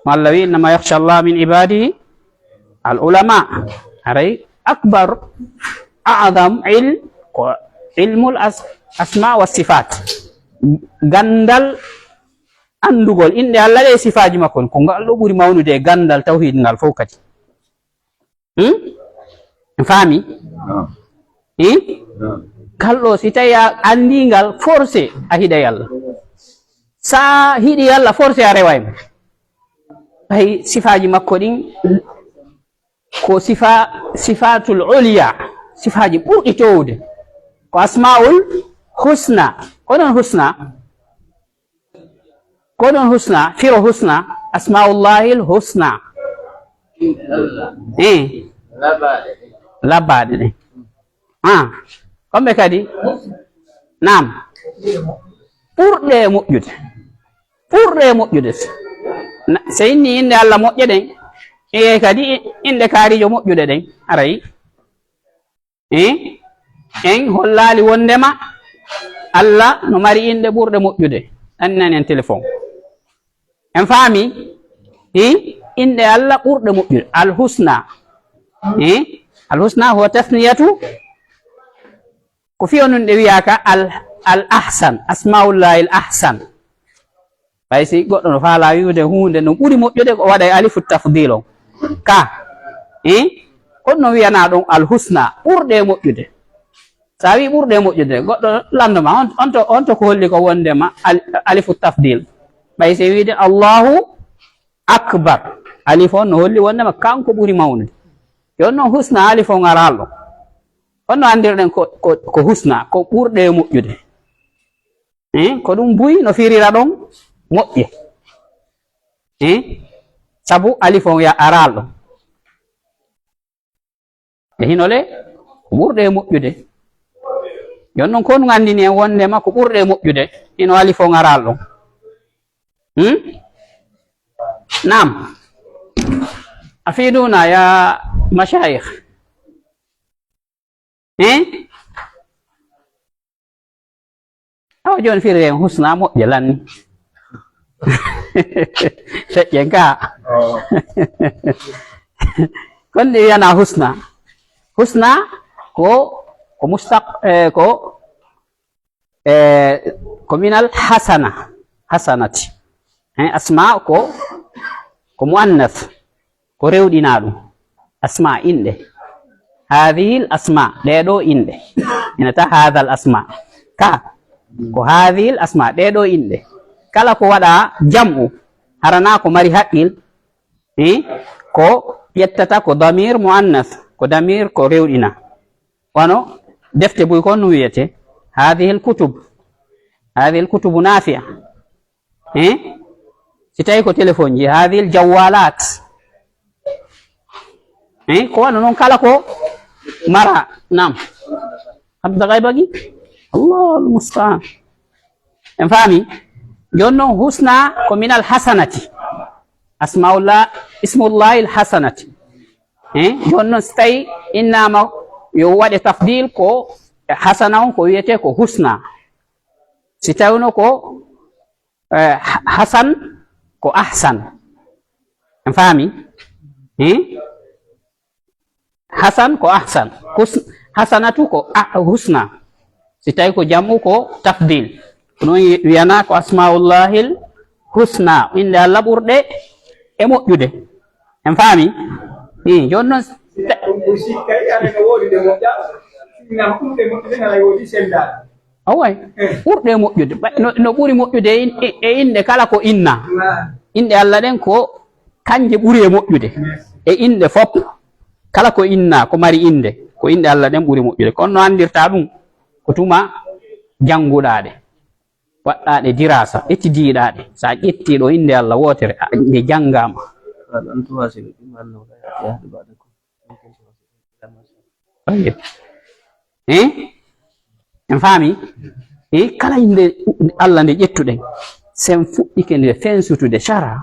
Allah wi innama yakhsha Allah min ibadihi al ulama aray akbar a'zam ilmul asma wa sifat gandal andugol inɗe Allah ɗe sifaji makko ko ngal ɗo ɓuri mawnude e gandal tawhid ngal fof kadi faami kalɗo si tawi a andi ngal forcé a hiɗay Allah sa hiɗi Allah forcé a rewaymo ay sifaji makko ɗin ko sifatul uliya sifaji ɓurɗi towde ko asmaul husna koɗon husna firo husna asmaullahil husna labbaɗe ɗe kamɓe kadi nam ɓurɗe moƴƴude so inni inde Allah moƴƴe ɗen kadi inde kaarijo moƴƴude ɗen arayi en hollali wondema Allah no mari inde ɓurɗe moƴƴude ɗannani en téléphone en faami inde Allah ɓurɗe moƴƴude alhusna huwa tasniyatu ko fiyo nun ɗe wiyaka al ahsan asmaullahi al ahsan ɓay si goɗɗo no faala wiwde hunde no ɓuri moƴƴude ko waɗa alifu tafdil on ka kono no wiyana ɗon alhusna ɓurɗe moƴƴude sa wi ɓurɗe moƴƴude goɗɗo landoma on to ko holli ko wondema alifu tafdil ɓay si wiide Allahu akbar alif on no holli wondema kanko ɓuri mawnude yon noon husna alif on aral ɗon on no andirɗen ko husna ko ɓurɗe moƴƴude ko ɗum buy no firira ɗon moƴƴe sabu alif on ya aral ɗon e hinole ko ɓurɗe moƴƴude yon noon ko ɗum andini en wondema ko ɓurɗe moƴƴude hino alif on aral ɗon nam afiduna ya mashayikh awa joni firre en husna moƴƴe lanni feƴƴen ka kon ɗi wiyana husna ko minal hasanati asma ko muannath ko rewɗina ɗum asma inɗe hadhihi l asma ɗeɗo inɗe inata hadha l asma ka ko hadhihi l asma ɗeɗo inɗe kala ko waɗa jam'u harana ko mari haqqil ko ƴettata ko damir muannath ko damir ko rewɗina wano defte buy kon no wiyete hadhihi l kutubu nafi'a si tawi ko téléphone ji hadhihi l jawalat ko wano noon kala ko mara nam abda gaybagi Allah almustaan en faami jon noon husna ko minal hasanati ismullahi l hasanati jon noon so tawi innama yo waɗe tafdil ko hasana on ko wiyete ko husna si tawino ko hasan ko ahsan en faami hasan ko ahsan hasanatu ko husna si tawi ko jam'u ko tafdil noon wiyana ko asmaullahil husna inde Allah ɓurɗe e moƴƴude en faami joni noon away ɓurɗe moƴƴude no ɓuri moƴƴude e inɗe kala ko inna inɗe Allah ɗen ko kanje ɓuri e moƴƴude e inɗe fof kala ko inna ko mari inde ko inɗe Allah ɗen ɓuri moƴƴude kono no andirta ɗum ko tuma jannguɗaɗe waɗɗaɗe dirasa ƴettidiɗaɗe sa ƴettiɗo inde Allah wotere nde janngama en faami kala inde Allah nde ƴettuɗen sen fuɗɗike nde fensutude shara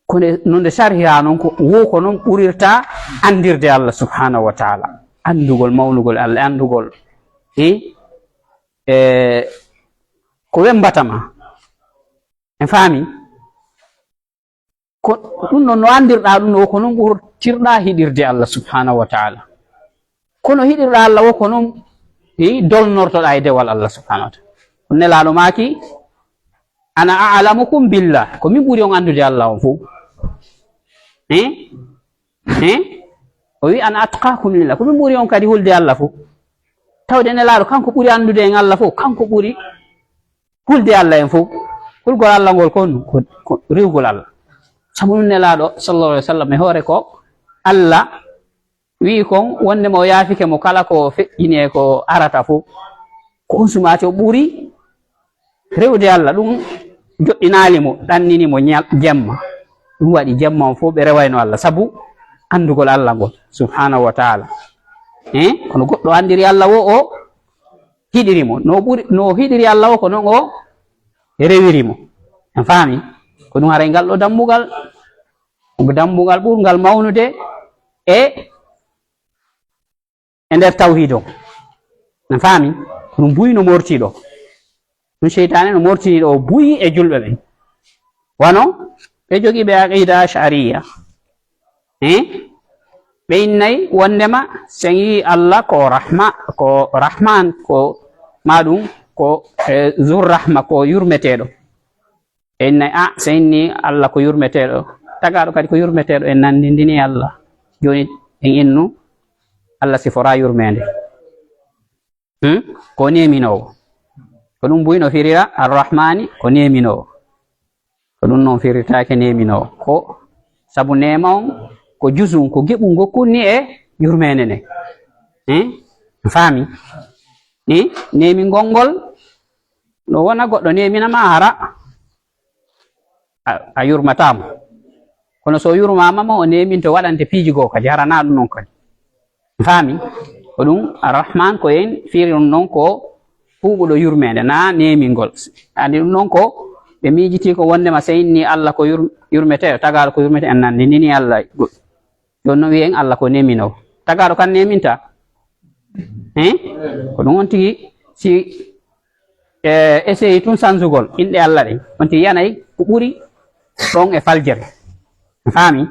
ko no nde sharhira noon ko wo ko noon ɓurirta andirde Allah subhanahu wa taala andugol mawnugol Allah andugol ko wembatama en faami ko ɗum noon no andirɗa ɗum o ko noon ɓurtirɗa hiɗirde Allah subhanahu wa taala kono hiɗirɗa Allah wo ko noon dolnortoɗa e dewal Allah subhanahu wa taala on nelaɗo maki ana a'lamukum billah ko min ɓuri on andude Allah on fof o wi ana atqakum lillah ko min ɓuri on kadi hulde Allah fof tawde nelaɗo kanko ɓuri andude en Allah fof kanko ɓuri hulde Allah en fof hulgol Allah ngol ko riwgol Allah sabu ɗum nelaɗo sallallahu alaihi wa sallam e hoore ko Allah wi kon wondema o yaafike mo kala ko feƴƴini e ko arata fof ko on sumati o ɓuri rewde Allah ɗum joɗɗinali mo ɗannini mo jemma ɗum waɗi jemma on fof ɓe rewayno Allah sabu andugol Allah ngol subhanahu wa taala kono goɗɗo andiri Allah wo o hiɗirimo no hiɗiri Allah o ko noon o rewirimo en faami ko ɗum haray ngal ɗo dambugal ɓurgal mawnude e nder tawhid o en faami ko ɗum buyi no mortiɗo ɗum cheytane no mortiniɗo o buyi e julɓe ɓen wano ɓe jogiiɓe aqida ashariya ɓe innayi wondema sen yi Allah ko rahman ko maɗum ko zurrahma ko yurmeteɗo ɓe innayi sen inni Allah ko yurmeteɗo tagaɗo kadi ko yurmeteɗo en nandindini Allah joni en innu Allah sifora yurmede ko neminowo ko ɗum buyno firira arrahmani ko neminowo ko ɗum noon firirtake neminowo ko sabu nema on ko jusum ko geɓu gokkunni e yurmede nde faami ni nemingol ngol no wona goɗɗo neminama hara a yurmatamo kono so yurmamama o neminto waɗante piiji goo kadi harana ɗum noon kadi faami ko ɗum arrahman ko en firi ɗum noon ko huɓuɗo yurmede na nemingol andi ɗum noon ko ɓe miijiti ko wondema so inni Allah ko yurmete tagaɗo ko yurmete en nandindini Allah joni noon wiyen Allah ko neminowo tagaɗo kan neminta ko ɗum on tigi si essayi tun sansugol inɗe Allah ɗen on tigi yanayi ko ɓuri ɗon e faljere faami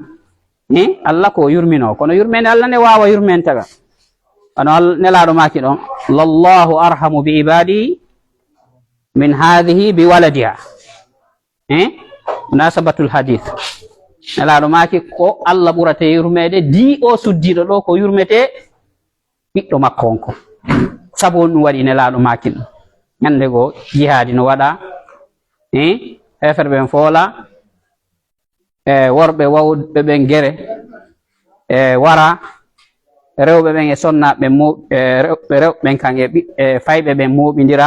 Allah ko yurminowo kono yurmede Allah nde wawa yurmen taga ano nelaɗo maki ɗon lallahu arhamu bi ibadi min hadihi bi waladiha munasabatul hadith nelaɗo maki ko Allah ɓurate yurmede di o suddiɗo ɗo ko yurmete ɓiɗɗo makko on ko sabu on ɗum waɗi nelaɗo maki ɗum ñande goo jihadi no waɗa hefere ɓen foola worɓe wawɓe ɓen gere wara rewɓe ɓen e sonnaɓe rewɓe ɓen kan e fayɓe ɓen moɓidira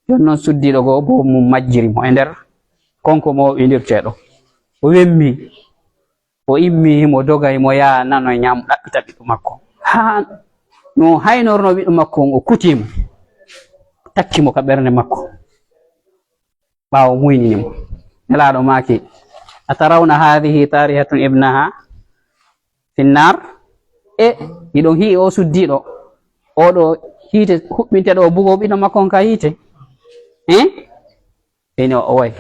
joni noon suddiɗo goo bo mum majjirimo e nder konko moɓidirteɗo o wemmi o immi mo dogay mo yaa nano ñam ɗaɓɓita ɓiɗɗo makko ha no haynorno ɓiɗɗo makko on o kutimo takkimo ka ɓernde makko ɓawo muyninimo nelaɗo maki atarawna hadihi tarihatun ibnaha finnar iɗon hii o suddiɗo oɗo hiite huɓɓinteɗo o bugo ɓiɗɗo makko on ka hiite ɓeni o way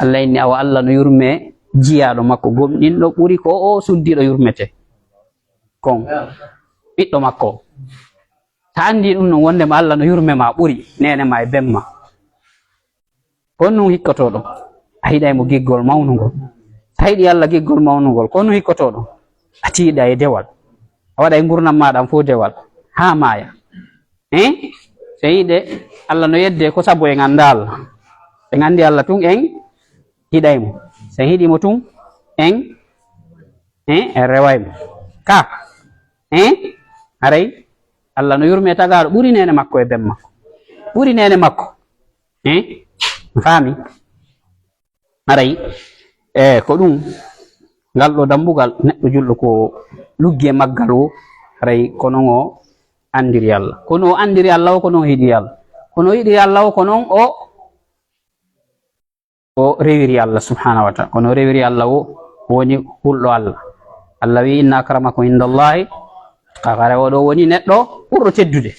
Allah inni awa Allah no yurme jiyaɗo makko gomɗinɗo ɓuri ko o suddiɗo yurmete kon ɓiɗɗo makko ta andi ɗum non wondema Allah no yurme ma ɓuri nene ma e bemma kon nun hikkotoɗo a hiɗaymo giggol mawnugol sa yiɗi Allah giggol mawnugol kon nun hikkotoɗo a tiiɗa e dewal a waɗa e gurnam maɗa fof dewal ha maaya seyiɗe Allah no yedde ko sabu en anda Allah en andi Allah tun en hiɗaymo sen hiɗimo tun en rewaymo ka aray Allah no yurme tagaɗo ɓuri nene makko e ben makko ɓuri nene makko faami aray ko ɗum ngal ɗo dambugal neɗɗo julɗo ko luggi e maggal o aray ko non o andiri Allah ko non o andiri Allah o ko non hiɗi Allah kono yiɗi Allah o ko non o rewiri Allah subhanahu wa ta'ala kono rewiri Allah o woni hulɗo Allah Allah wi inna akramakum indallahi kakare oɗo woni neɗɗo ɓurɗo teddude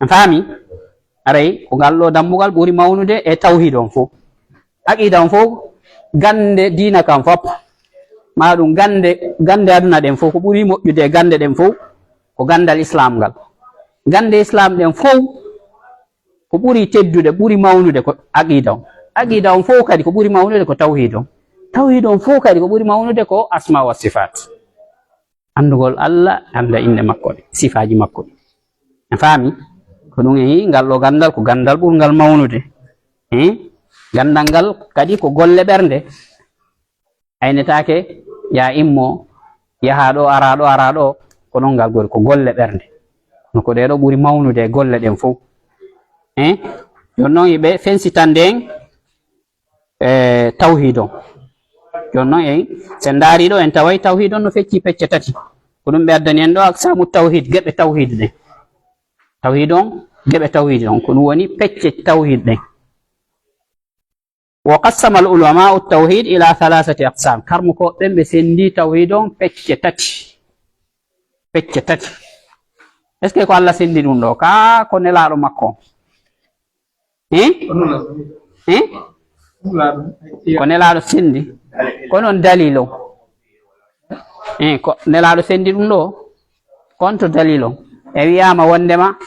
en faami aray ko ngal ɗo dambugal ɓuri mawnude e tawhid on fof aqida on fof gande dina kam fop ma ɗum gande aduna ɗen fof ko ɓuri moƴƴude e gande ɗen fof ko gandal islam ngal gande islam ɗen fof ko ɓuri teddude ɓuri mawnude ko aqida on fof kadi ko ɓuri mawnude ko tawhid on fof kadi ko ɓuri mawnude ko asma wa sifat andugol Allah anda inde makko ɗe sifaji makko ɗi en faami ko ɗum en ngal ɗo gandal ko gandal ɓurgal mawnude gandal ngal kadi ko golle ɓernde aynetake ya immo yaha ɗo ara ɗo ko non ngal gori ko golle ɓernde no ko ɗeɗo ɓuri mawnude e golle ɗen fof jon noon yiɓe fensitande en tawhid on jon noon en sen daari ɗo en taway tawhid on no fecci pecce tati ko ɗum ɓe addani en ɗo aksamu tawhid geɓe tawhid ɗen tawhid on geɓe tawhid on ko ɗum woni pecce tawhid ɗen wa qassama al ulamau tawhid ila 3 aqsam karmo ko ɓen ɓe sendi tawhid on pecce tati est ce que ko Allah sendi ɗum ɗo ka ko nelaɗo makko ko nelaɗo sendi ko noon dalil on ko nelaɗo sendi ɗum ɗo kon to dalil on e wiyama wondema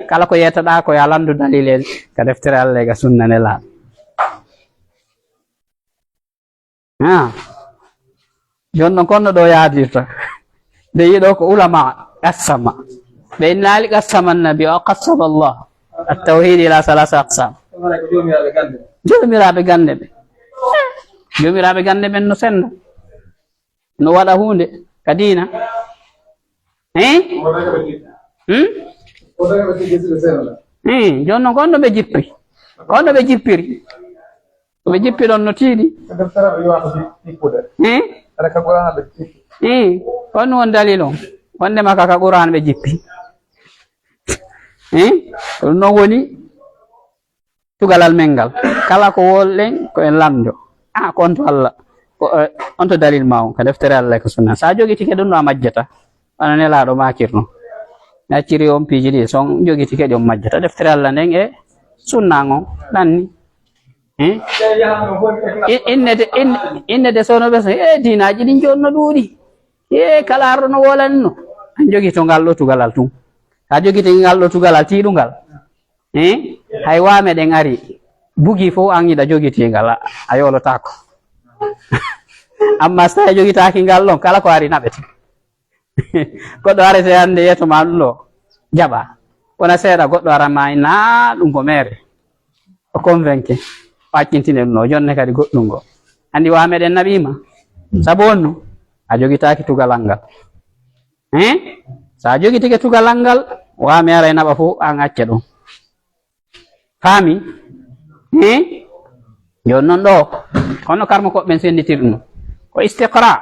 kala ko yetaɗa ko ya landu dalil ka deftere Allah ga sunna nelaɗo jonnon konno ɗo yaadirta nde yiɗo ko ulama qassama ɓe innali qassama annabi o qassama Allah التوحيد إلى 3 أقسام jomiraɓe gande ɓen no senda no waɗa hunde ka diina jonnon gonno ɓe jippiri ko ɓe jippi ɗon no tiiɗi on won dalil on wondema kaka Qur'an ɓe jippi ɗum noon woni tugalal men ngal kala ko wolɗen ko en lamdo ko on to Allah on to dalil ma on ka deftere Allah ko sunna sa jogitike ɗum ɗo a majjata wana nelaɗo makirno mi acciri on piiji ɗi son jogitike ɗi on majjata deftere Allah nden e sunna on ɗanni innede sono ɓe so dinaji ɗin joni no ɗuuɗi kala arɗo no wolanno an jogi to ngal ɗo tugalal tun ha jogiti ngal ɗo tugalal tiiɗugal hay wameɗen ari bugi fof an yiɗa jogitingal a yolotako amma so tawi jogitaki ngal ɗon kala ko ari naɓete goɗɗo arete hande yeto ma ɗum ɗo jaɓa wona seeɗa goɗɗo arama na ɗum ko mere o convainque o accintine ɗum ɗo jonne kadi goɗɗum ngo andi wameɗen naɓima sabu onno a jogitaki tugalal ngal sa jogitike tugalal ngal wami ara e naɓa fof an acca ɗum faami joni noon ɗo hono karmo koɓɓen senditir ɗum ko istiqra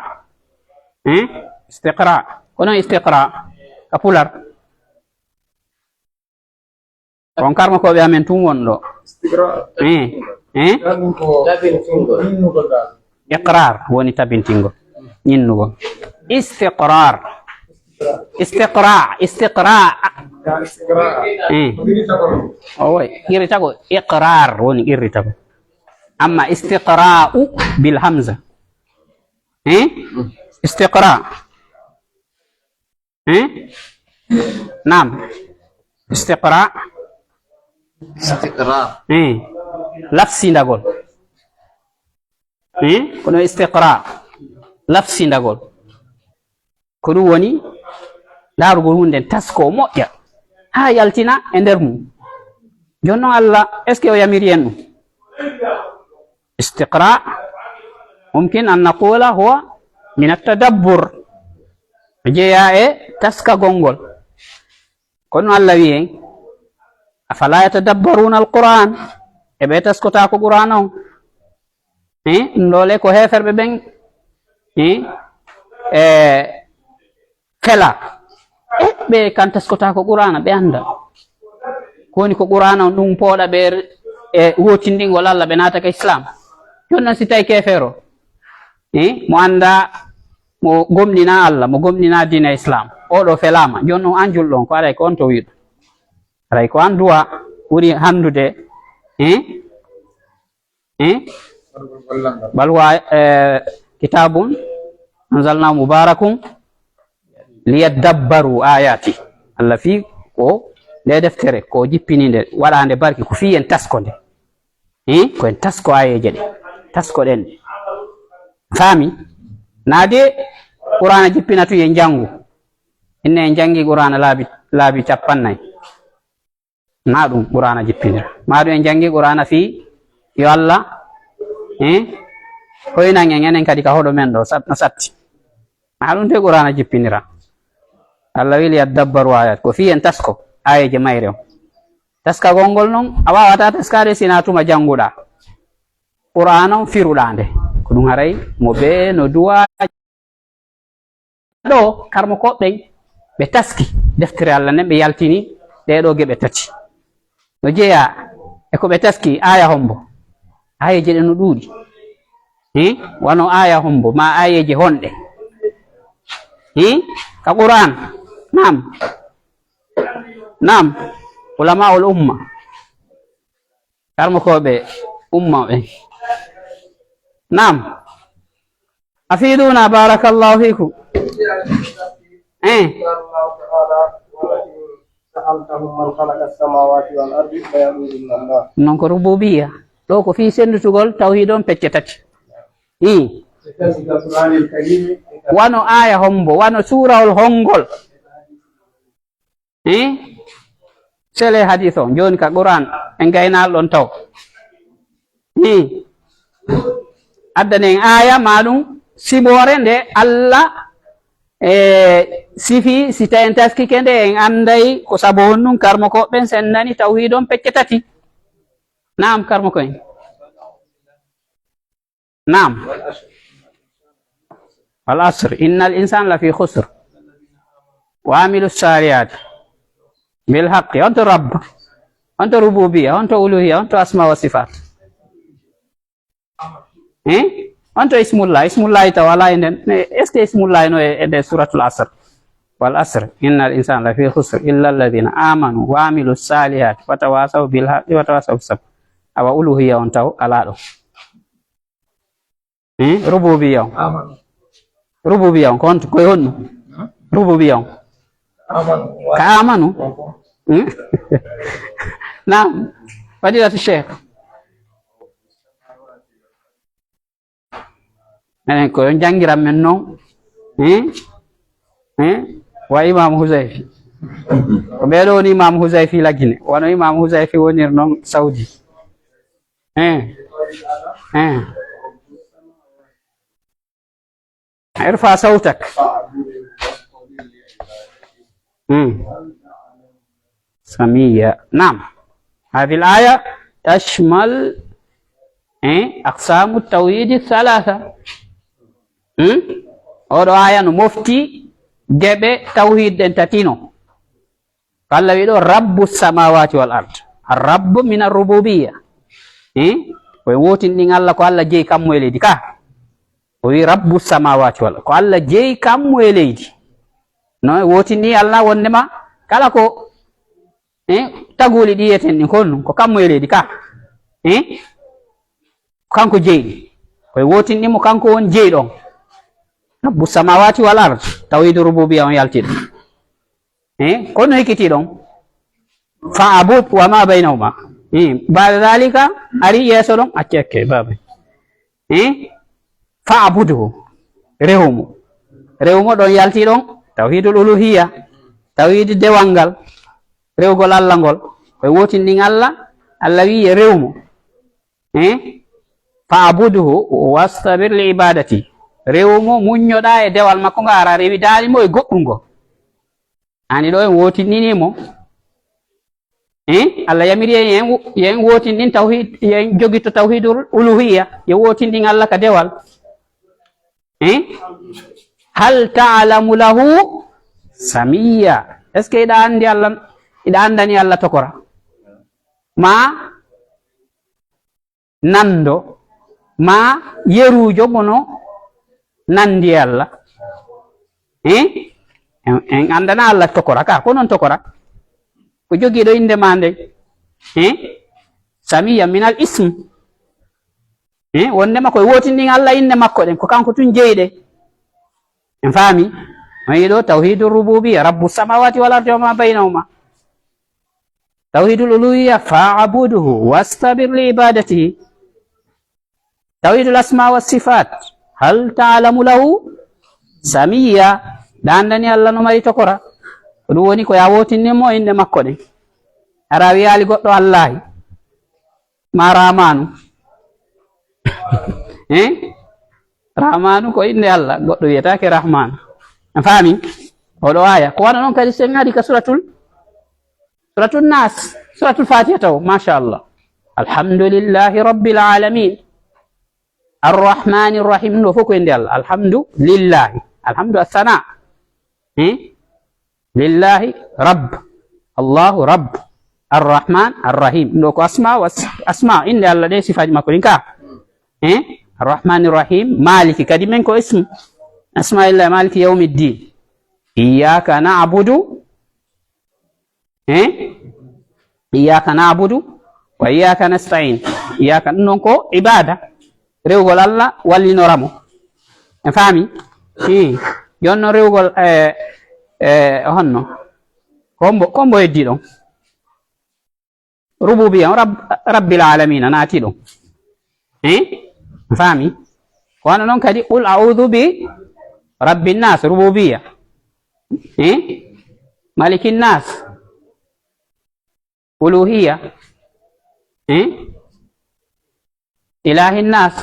ko noon istiqra ka pular on karmo koɓe amen tun won ɗo iqrar woni tabintingol ñinnugol استقراء إرتقو إقرار وني إرتقو أما استقراء بالهمزة استقراء نعم استقراء لفسي ndagol kono استقراء لفسي ndagol ko ɗum woni laarugol hunde tasko moƴƴa ha yaltina e nder mum. Joni noon Allah est ce que o yamiri en ɗum? Istiqra mumkin an naqula huwa min attadabbur, jeeya e taskagol ngol. Ko ɗum Allah wi en afala yatadabbaruna alquran, eɓe taskotako qur'an on. Ɗum ɗo le ko heferɓe ɓen fela ɓe kan taskotako qur'ana ɓe anda ko woni ko qur'ana on, ɗum pooɗa ɓe e wotindingol Allah, ɓe nataka islam. Joni noon si tawi kefero mo anda mo gomɗina Allah, mo gomɗina dina islam, oɗo felama, joni noon an julɗon ko aray ko on to wiɗo, aray ko an duwa ɓuri handude bal huwa kitabun anzalnahu mubarakun liyadabbaru ayati. Allah fi ko nde deftere ko jippininde waɗande barki ko fi en tasko nde, ko en tasko ayeje ɗe, tasko ɗen ɗe faami. Naade qur'ana jippina tu en jangu, inne en jangi qur'ana laabi 40, na ɗum qur'ana jippinira. Maɗum en jangi qur'ana fi yo Allah hoynan en enen kadi ka hoɗo men ɗo no satti, na ɗum te qur'ana jippinira. Allah wi liyadabbaru ayat, ko fi en tasko ayeje mayre on. Taskagol ngol noon a wawata taskade sina tuma janguɗa qur'ana on firuɗa nde, ko ɗum haray mo be no duwa ɗo karmo koɓɓen ɓe taski deftere Allah nden ɓe yaltini ɗeɗo geɓe tati. No jeeya e ko ɓe taski aya hombo, ayeje ɗe no ɗuuɗi, wano aya hombo ma ayeje honɗe ka qur'an. Nam ulama ul umma, karmo koɓe umma ɓe. Nam afiduna barakallahu fikum. Non ko rububiyya ɗo ko fi sendutugol tawhid on pecce tati. Wano aya hombo, wano surahol hongol, sele hadith on joni ka qur'an en gaynal ɗon taw addane en aya maɗum sibore nde Allah sifi si tawi en taskike nde en anday ko saabu honnum karmo koɓɓen sen nani tawhid on pecce tati. Naam karmo koyen. Naam wal asr innal insana lafi khusr wa amilu salihati bil haqqi. On to rabb, on to rububiyya, on to uluhiyya, on to asma wa sifat, on to ismullahi taw wala enen est ce que ismullahi no e de suratul asr. Wal asr innal insana lafi khusr illa alladhina amanu wa amilu salihati wa tawasaw bil haqqi wa tawasaw bis sabr. Awa uluhiyya on taw ala ɗo. Rububiyya on, rububiyya on ko on koye honno rububiyya on ka amanu. Naam fadilatu cheikh, enen ko jangiran men noon wa imam Huzayfi, ko ɓeɗo woni imam Huzayfi lagine, wono imam Huzayfi wonir noon Saudi. ارفع صوتك. سمية. نعم هذه الآية تشمل أقسام التوحيد الثلاثة. أو آية مفتي جب توحيد تتينو. قال له رب السماوات والأرض. الرب من الربوبية. ويوتين نين الله قال جي كم ولدي كا. وي رب السماوات والأرض. قال جي كم ولدي. No wotini Allah wonnema kala ko taguli ɗiyeten ɗi konno ko kammo e leydi ka kanko jeyɗi koye wotinɗimo kanko won jeyɗon rabbu samawati wal ard tawhidu rububiyya on yaltiɗo kono hikkiti ɗon fa abud wa ma baynahuma ba'da dhalika ari yeeso ɗon accekke babe fa abuduhu rehumo ɗon yalti ɗon tawhidul uluhiyya tawhid dewangal rewgol Allah ngol koye wotindin Allah Allah wi rewmo fa'budhu wastabir li ibadati rewmo muññoɗa e dewal makko ngo ara rewi daalimo e goɗɗum ngo ani ɗo en wotininimo Allah yamiri yen wotindin tawhid yen jogito tawhidul uluhiyya ye wotindin Allah ka dewal hal ta'lamu lahu samiyya est ce que ida andi Allah ida andani Allah tokora ma nando ma yerujo mono nandi Allah en andana Allah tokora ka ko non tokora ko jogiiɗo inde ma nde samiya minal ism wondema koye wotindin Allah inde makko ɗen ko kanko tun jeyɗe en faami mayi ɗo tawhidu rububiyya rabbu samawati wal ardi wa ma baynahuma tawhidul uluhiyya fa'buduhu wastabir li ibadatihi tawhidul asma was sifat hal ta'lamu lahu samiya dandani Allah no mari tokora ɗum woni ko ya wotinnimo inde makko ɗen ara wiyali goɗɗo Allahi ma ramanu rahmanu ko inde Allah goɗɗo wiyetake rahmanu en faami oɗo aya ko wana noon kadi sen adi ka suratul nas suratul fatiha taw machallah alhamdulillahi rabbil alamin arrahmani rrahim ɗo fof ko inde Allah alhamdulillahi alhamdu athana lillahi rabb allahu rabb arrahman arrahim ɗo ko asma inde Allah ɗe sifaji makko ɗin ka arrahmani rrahim maliki kadi men ko ism asma illahi maliki yawmiddin iyyaka na'budu iyyaka na'budu wa iyyaka nasta'in iyyaka ɗum noon ko ibada rewgol Allah wallinoramo en faami jonno rewgol honno kombo heddi ɗon rububiyya rabbil alamina naati ɗon faami kono noon kadi qul a'udhu bi rabbin nas rububiyya malikin nas uluhiyya ilahin nas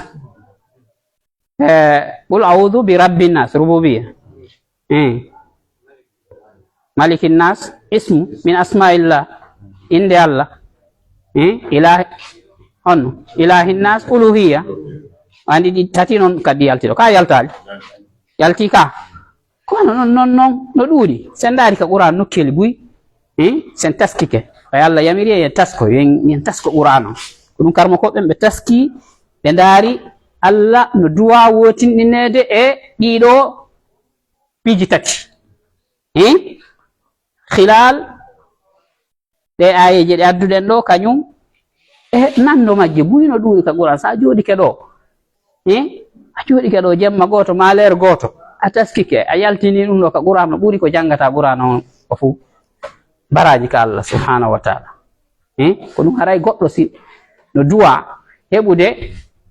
qul a'udhu bi rabbin nas rububiyya malikin nas ismu min asma'illah inde Allah ilahin nas uluhiyya andi ɗi tati noon kadi yalti ɗo ka yaltali yalti ka kono non no ɗuuɗi sen daari ka qur'an nokkeli buy sen taskike ay Allah yamiri yen tasko yen tasko qur'an o ko ɗum karmo ko ɓen ɓe taski ɓe daari Allah no duwa wotinɗinede e ɗiɗo piiji tati khilal ɗe ayeje ɗe adduɗen ɗo kañum nando majje buy no ɗuuɗi ka qur'an sa jooɗike ɗo a jooɗike ɗo jemma goto ma leer goto a taskike a yaltini ɗum ɗo ka qur'an no ɓuuri ko jangata qur'an on o fuu baraji ka Allah subhanahu wa ta'ala ko ɗum haray goɗɗo si no duwa heɓude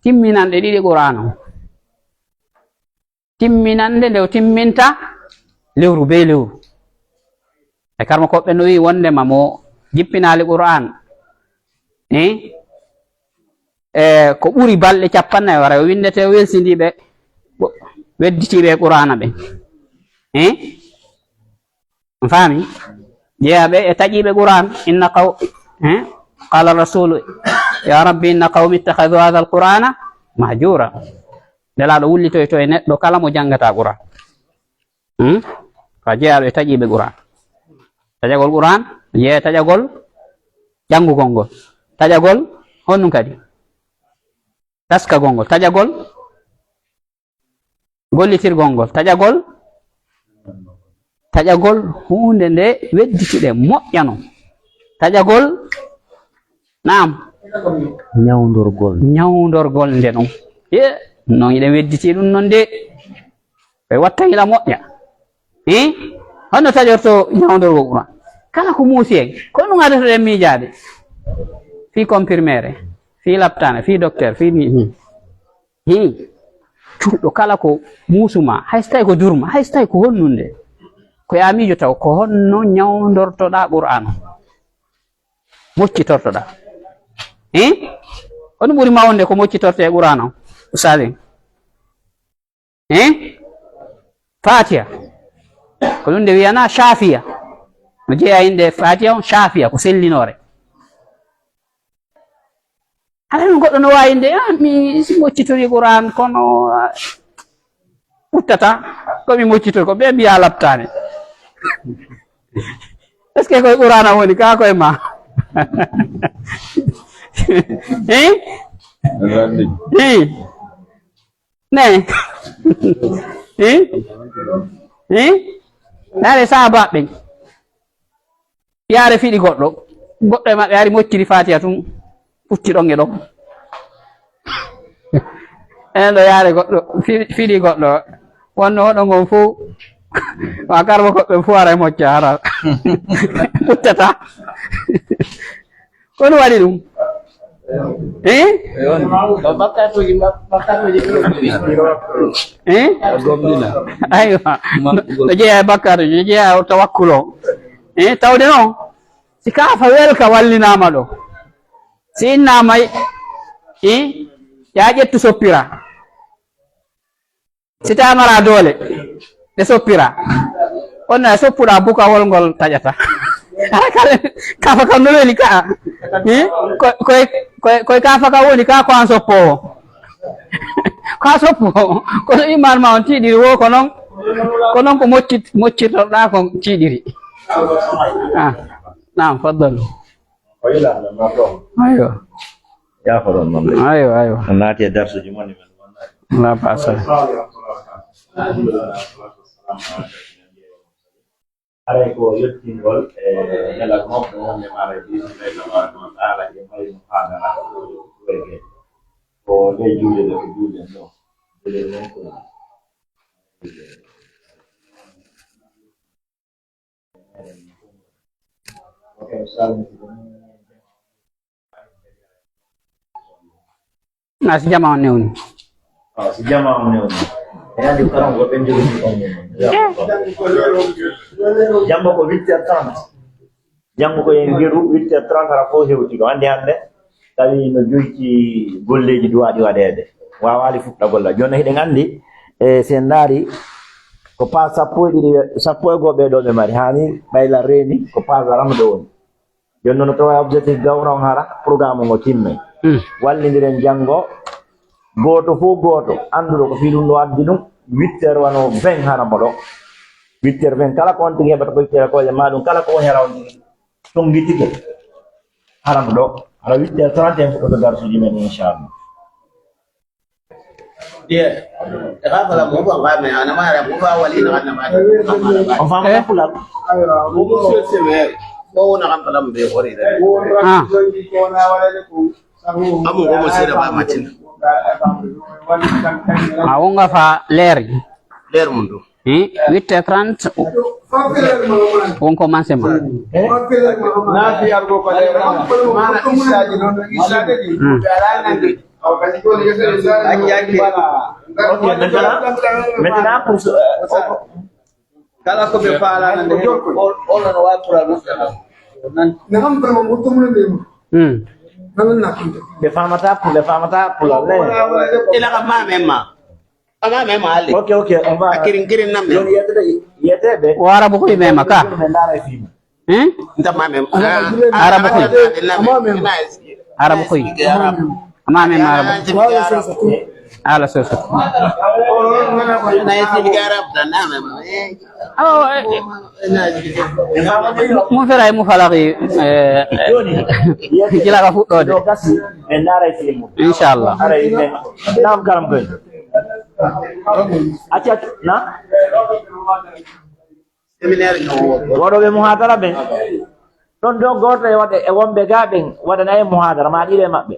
timminanɗe ɗiɗi qur'an o timminande nde o timminta lewru be lewru e karma koɓɓe no wi wondema mo jippinali qur'an ko ɓuri balɗe 40 wara o windete o welsindiɓe wedditiɓe qur'ana ɓe faami jeeyaɓe e taƴiɓe qur'an inna qala rasulu ya rabbi inna qawmi ittakhadhu hadha alqur'ana mahjura nelaɗo wullitoyto e neɗɗo kala mo jangata qur'an ka jeeyaɓe taƴiɓe qur'an taƴagol qur'an jeeya taƴagol jangugol ngol taƴagol honnum kadi taskagol ngol taƴagol gollitirgol ngol taƴagol hunde nde wedditiɗe moƴƴano taƴagol naam ñawdorgol nde ɗon non iɗen wedditi ɗum noon de ɓe watta hila moƴƴa honno taƴorto ñawdorgol qur'an kala ko muusi en ko ɗum adatoɗen miijade fi comprimére fi laptane fi docteur fi cuuɗo kala ko muusuma hayso tawi ko durma hayso tawi ko honnunde ko ya miijo taw ko honno ñawdortoɗa qur'an moccitortoɗa ko ɗum ɓuri mawde ko moccitorte e qur'an o ustadi fatiha ko ɗum nde wiyana shafiya no jeeya inde fatiha on shafiya ko sellinore haɗa ɗum goɗɗo no wawi nde mi moccitori qur'an kono ɓuttata komi moccitori ko ɓe mbiya labtane est ce que koye qur'an a woni ka koye ma ne yaare sahaba ɓen yaare fiɗi goɗɗo e maɓɓe ari mocciri fatiha tum pucci ɗon e ɗon en ɗo yaare goɗɗo fiɗi goɗɗo wonno hoɗo ngon fo wa karbo koɓɓe fo ara e mocca hara puttata ko ɗum waɗi ɗum aywa no jeeya e bakkatuji no jeeya o tawakkulo tawde noon si kaafa welka wallinama ɗo si innama ya ƴettu soppira si tamara doole ɗe soppira onna e soppuɗa buka wolngol taƴata kafa kam no weli ka koye kafa ka woni ka ko an soppowo ka soppowo kono iman ma on tiiɗiri wo ko noon ko moccirtoɗa ko tiiɗiri nam faddalu aywa yafaron noon de aywa naati e darsuji moni men la basa aray ko yettingol e nelal mawɗo wonde maara bismillahi tabaraka wa taala e mbayi mo haadara wege ko nde juuɗe ɗe ko juuɗen ɗo juuɗe non ko na si jama on newni si jama on newni e andi karam ko ɓen jogi on jamma ko 8h30 jamma ko en geru 8h30 hara fof hewti ɗo andi hande tawi no joyki golleji duwaɗi waɗede wawali fuɗɗa golla joni hiɗen andi e sen daari ko pas sappo e goɓe ɗo ɓe mari hani ɓayla reeni ko pas ramɗo woni joni noon tawa objectif gawron hara programme ngo timme wallidiren janggo goto fof goto anduɗo ko fi ɗum ɗo addi ɗum 8h wano 20 hara mboɗo 8h20 kala ko on tigi heɓata ko ittera koje ma ɗum kala ko woni hara on tonggitike haram ɗo hara 8h30 en fuɗɗoto darsuji men inchallah on famata pulal wonga fa leer mundo 8h30 won commencement nafi argo ko mana isaji non isade di maintenant pour kala ko be faala nande on no wa pura nan ngam ko mo to mun le famata pour le ila ka ma memma ama memma ali ok on va kirin nam yon yete wara bu koy mema ka ndama memma arabu koy arabu koy ama memma arabu ala soso na yeti garab da na memma mo fera mo falaki kila ka fuɗɗode inchallah nam karam koy acca na séminaire waɗoɓe muhadara ɓen ɗon do goto e waɗa e wonɓe ga ɓen waɗana e muhadara ma ɗiɗe maɓɓe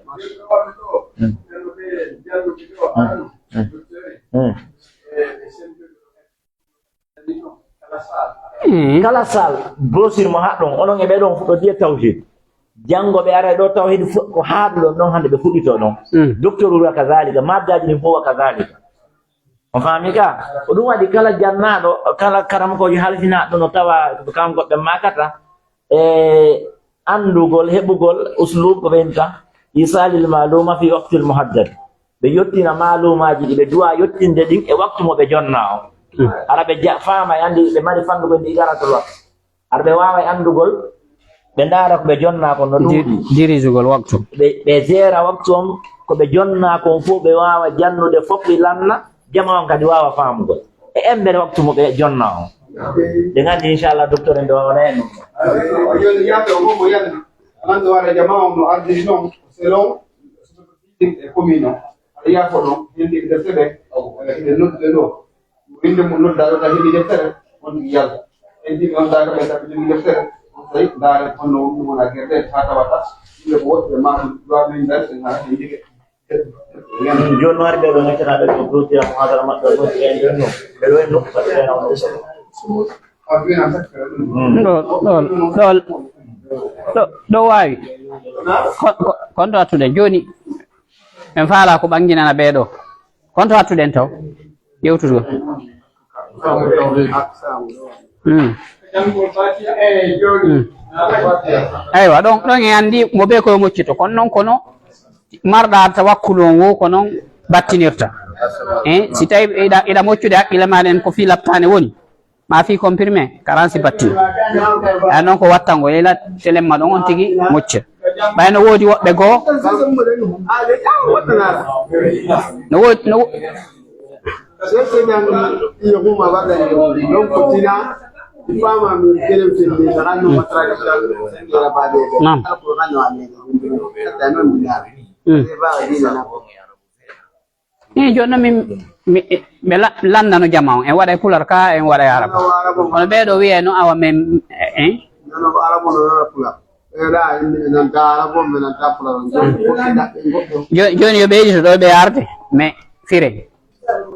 kala sal brosir mo haɗɗon onon e ɓeɗon fuɗɗo diye tawhid janngoɓe ara ɗo tawhid ko haaɗuɗon ɗon hande ɓe fuɗɗito ɗon docteur ura kazalika maddaji ɗin fof wa kazalika on faami ka ko ɗum waɗi kala jannaɗo kala karamakoji halfinaɗo no tawa kanko ɓe makata andugol heɓugol uslub ko ɓenta isalil maluma fi waqtil muhaddad ɓe yottina malumaji ɗi ɓe duwa yottinde ɗin e waktu mo ɓe jonna o ara ɓe faama andi ɓe mari fandugo ndi igaratul waktu ara ɓe wawa andugol ɓe ndaara ko ɓe jonna ko no ɗuuɗi dirisugol waktu ɓe gera waktu on ko ɓe jonna kon fof ɓe wawa jannude fof ɗi lanna jama on kadi wawa faamugol e embere waktu mo ɓe jonna o ɓe gandi inchallah docteur en ɗo wona en joni yimɓe o momo yande nande waɗa jama on no ardiri noon selon e commune o aɗa yaafo ɗon yimɓe deftere ɓe noddude ɗo winde mo noddaɗo ta heeɓi deftere on yalta en ɗiɓe on daga ɓe taɓe jogi deftere on tawi ndaare honno ɗum wona guerde ha tawata yimɓe ko woɓɓe ma wamin dar en ha en jigue joni wari ɓeɗo gaccataɓe ko brotira mo hadara maɓɓe goti en jon no ɓeɗo en nokku paɗɗena on ɗo wawi konto hattuɗen joni min faala ko ɓanginana ɓeeɗo konto hattuɗen taw yewtugo aywa ɗon e andi mo ɓe koye moccito kono noon kono marɗa tawakkulu on wo ko noon battinirta si tawi eɗa moccude haqqille maɗen ko fi laptane woni ma fi comprimé karansi battina a noon ko wattango yeyla telemma ɗon on tigui mocca ɓayno woodi woɓɓe goo no woodi joni noon mi landano jama on en waɗa pular ka en waɗa araba kono ɓeeɗo wiye no awa men joni yo ɓeydi to ɗo ɓe arde mais fire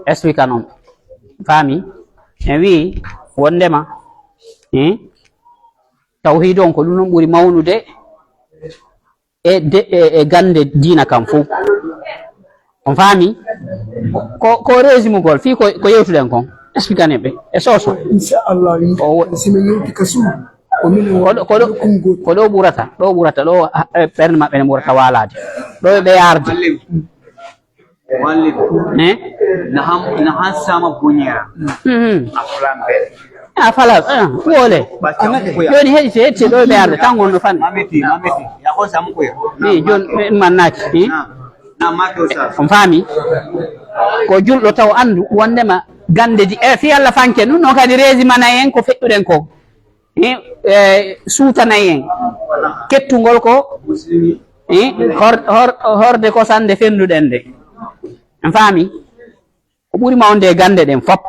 explique noon faami en wi wondema tawhid on ko ɗum noon ɓuuri mawnude e gande diina kam fof on faami ko résumugol fi ko yewtuɗen kon explique ane ɓe e soso inchallah simin yewti ka suudu ko ɗo ɓurata ɗo ɓerde maɓɓe ne ɓurata walade ɗo ɓe yarde na han sama buñera a fala wole joni heɗite ɗo ɓe yarde tan gonno fanne joni mannaki on faami ko julɗo taw andu wondema gande fi Allah fanke nun noon kadi résimanayi en ko feƴƴuɗen ko suutanayi en kettugol ko horde ko sande fenduɗen nde on faami ko ɓuuri mawde gande ɗen fop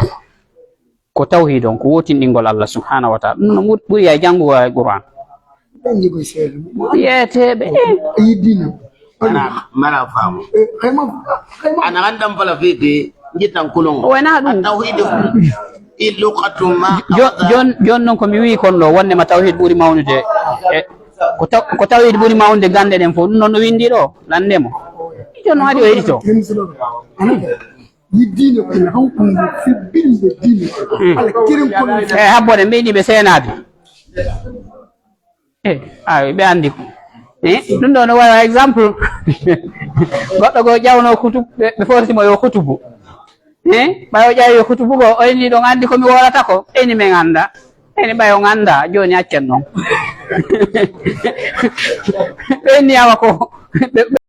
ko tawhid on ko wotinɗingol Allah subhanahu wa taala ɗum no ɓuuri ya janngugo e Qur'an yeteɓe yidino mara faamu ana gandam fala fete jitan kulon wona ɗum tawhid luqatu ma jon noon komi wi kon ɗo wondema tawhid ɓuuri mawnude ko tawhid ɓuuri mawnude gande ɗen fof ɗum noon no windi ɗo landemo jon no haɗi o heɗito yiddino ko hankunde fibbinde diine ala kirim ko habboɗe mbeyɗiɓe seenade ɓe andi ko ɗum ɗo no wawa exemple goɗɗo go ƴawno kutub ɓe fortimo yo kutubu ɓay o ƴawi yo kutubu go o inni ɗon andi komi wolata ko eni min anda eni ɓay on anda joni accen noon ɓe inni awa ko